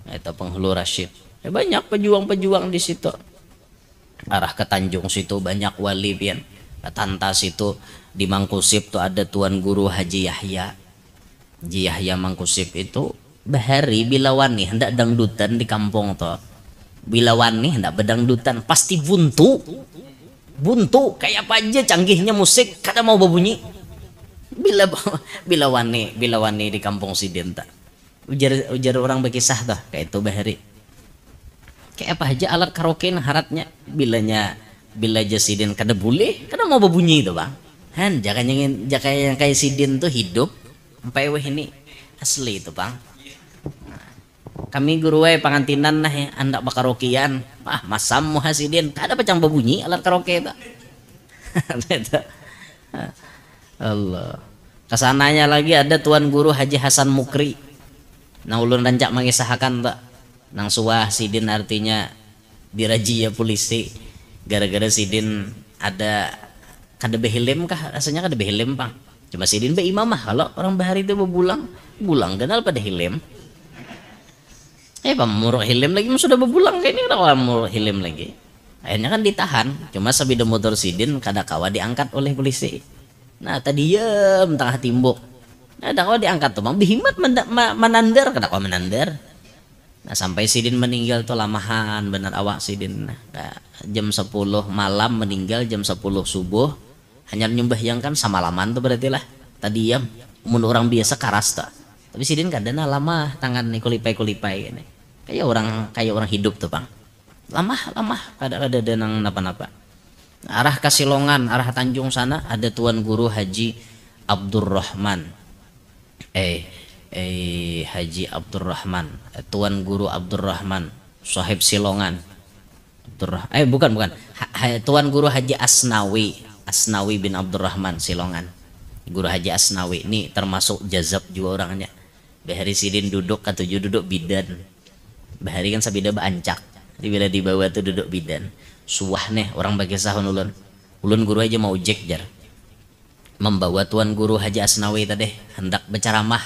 itu penghulu Rasyid. Banyak pejuang-pejuang di situ arah ke Tanjung situ banyak wali pian. Tantas itu di Mangkusip tuh ada Tuan Guru Haji Yahya Mangkusip itu bahari bila wani hendak dangdutan di kampung tuh bila wani hendak bedangdutan pasti buntu kayak apa aja canggihnya musik kada mau berbunyi bila wani di kampung Sidin tak ujar orang berkisah tuh kayak itu bahari kayak apa aja alat karaoke haratnya bila Sidin kada boleh kada mau berbunyi itu bang han jakanya kayak Sidin tuh hidup sampai weh ini asli itu bang. Kami guru pangantinan nah ya andak bakarokian masam muhasidin kada pacang berbunyi alat karaoke itu. Allah kesananya lagi ada Tuan Guru Haji Hasan Mukri nang ulun rancak mengisahkan tak nang suah Sidin artinya dirajia polisi gara-gara sidin ada kada behilim kah rasanya kada behilim pang cuma sidin be imamah kalau orang bahari itu bebulang bulang kenal pada hilim pamuruk hilim lagi sudah bebulang kayak ini kenapa pamuruk hilim lagi akhirnya kan ditahan cuma sabida motor sidin kada kawa diangkat oleh polisi nah tadi tengah timbuk nah kada kawa diangkat tuh bang bihimat menandar kada kawa menandar nah sampai sidin meninggal tuh lamahan benar awak sidin nah, jam 10 malam meninggal jam 10 subuh hanya nyembahyangkan sama laman tuh berarti lah tadi mun orang biasa karas tak tapi sidin kadang lama tangan nih kulipai kayak orang hidup tuh bang lama kada denang napa-napa arah Kasilongan arah Tanjung sana ada Tuan Guru Haji Abdurrahman Haji Abdurrahman Tuan Guru Abdurrahman Sahib Silongan bukan Tuan Guru Haji Asnawi bin Abdurrahman Silongan Guru Haji Asnawi ini termasuk jazab juga orangnya bahari sidin duduk katuju duduk bidan bahari kan sabida baancak bila dibawa tuh duduk bidan suah nih orang bagi sahun ulun guru aja mau ojek jar membawa Tuan Guru Haji Asnawi tadi hendak berceramah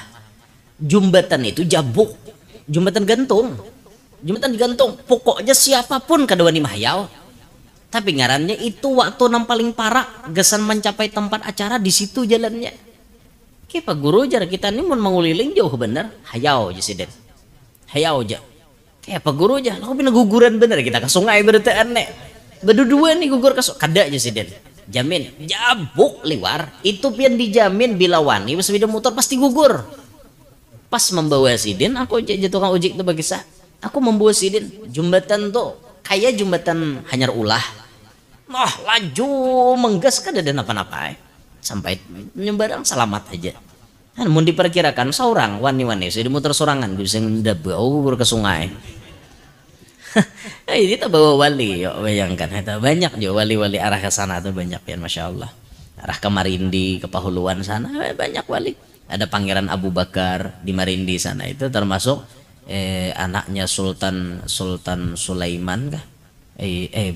jembatan itu jabuk jembatan gantung pokoknya siapapun kedua nih mahyau tapi ngarannya itu waktu yang paling parah gesan mencapai tempat acara di situ jalannya kayak Pak Guru jar kita ini mau menguliling jauh bener hayau aja sidin hayau aja kayak Pak Guru aja aku pindah guguran bener kita ke sungai berarti aneh berdua nih gugur ke kada aja sidin jamin jabuk liwar itu pian dijamin bila wani sepeda motor pasti gugur pas membawa sidin aku jadi tukang ojek tuh bagi sah aku membawa sidin jembatan tuh kayak jembatan hanyar ulah laju menggas kada ada napa-napa sampai nyebarang selamat aja kan mau diperkirakan seorang wani-wani sudah muter sorangan bisa ndabau ke sungai ini tak bawa wali bayangkan itu banyak juga wali-wali arah ke sana tuh banyak ya Masya Allah arah ke Marindi ke Pahuluan sana banyak wali ada Pangeran Abu Bakar di Marindi sana itu termasuk anaknya Sultan Sulaiman kah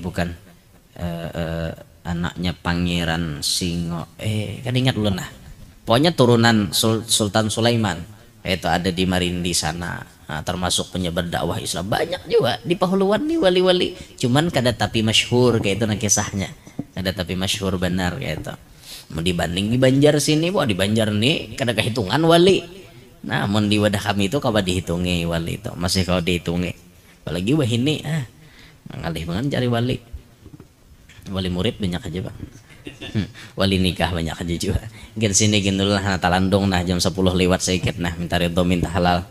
bukan anaknya Pangeran Singo kan ingat lu nah pokoknya turunan Sultan Sulaiman itu ada di Marindi sana termasuk penyebar dakwah Islam banyak juga di Pahuluan nih wali-wali cuman kada tapi masyhur kayak itu nah kisahnya kada tapi masyhur benar kayak itu mau dibanding di Banjar sini di Banjar nih kada kehitungan wali nah mau di wadah kami itu kawa dihitungi wali itu masih kau dihitungi apalagi wah ini ngalih banget cari wali murid banyak aja bang wali nikah banyak aja juga gini sini gini dulu nah talandong nah jam 10 lewat sedikit nah minta ridho minta halal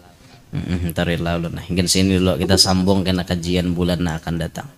minta ridho nah gini sini dulu kita sambung kena kajian bulan nah akan datang.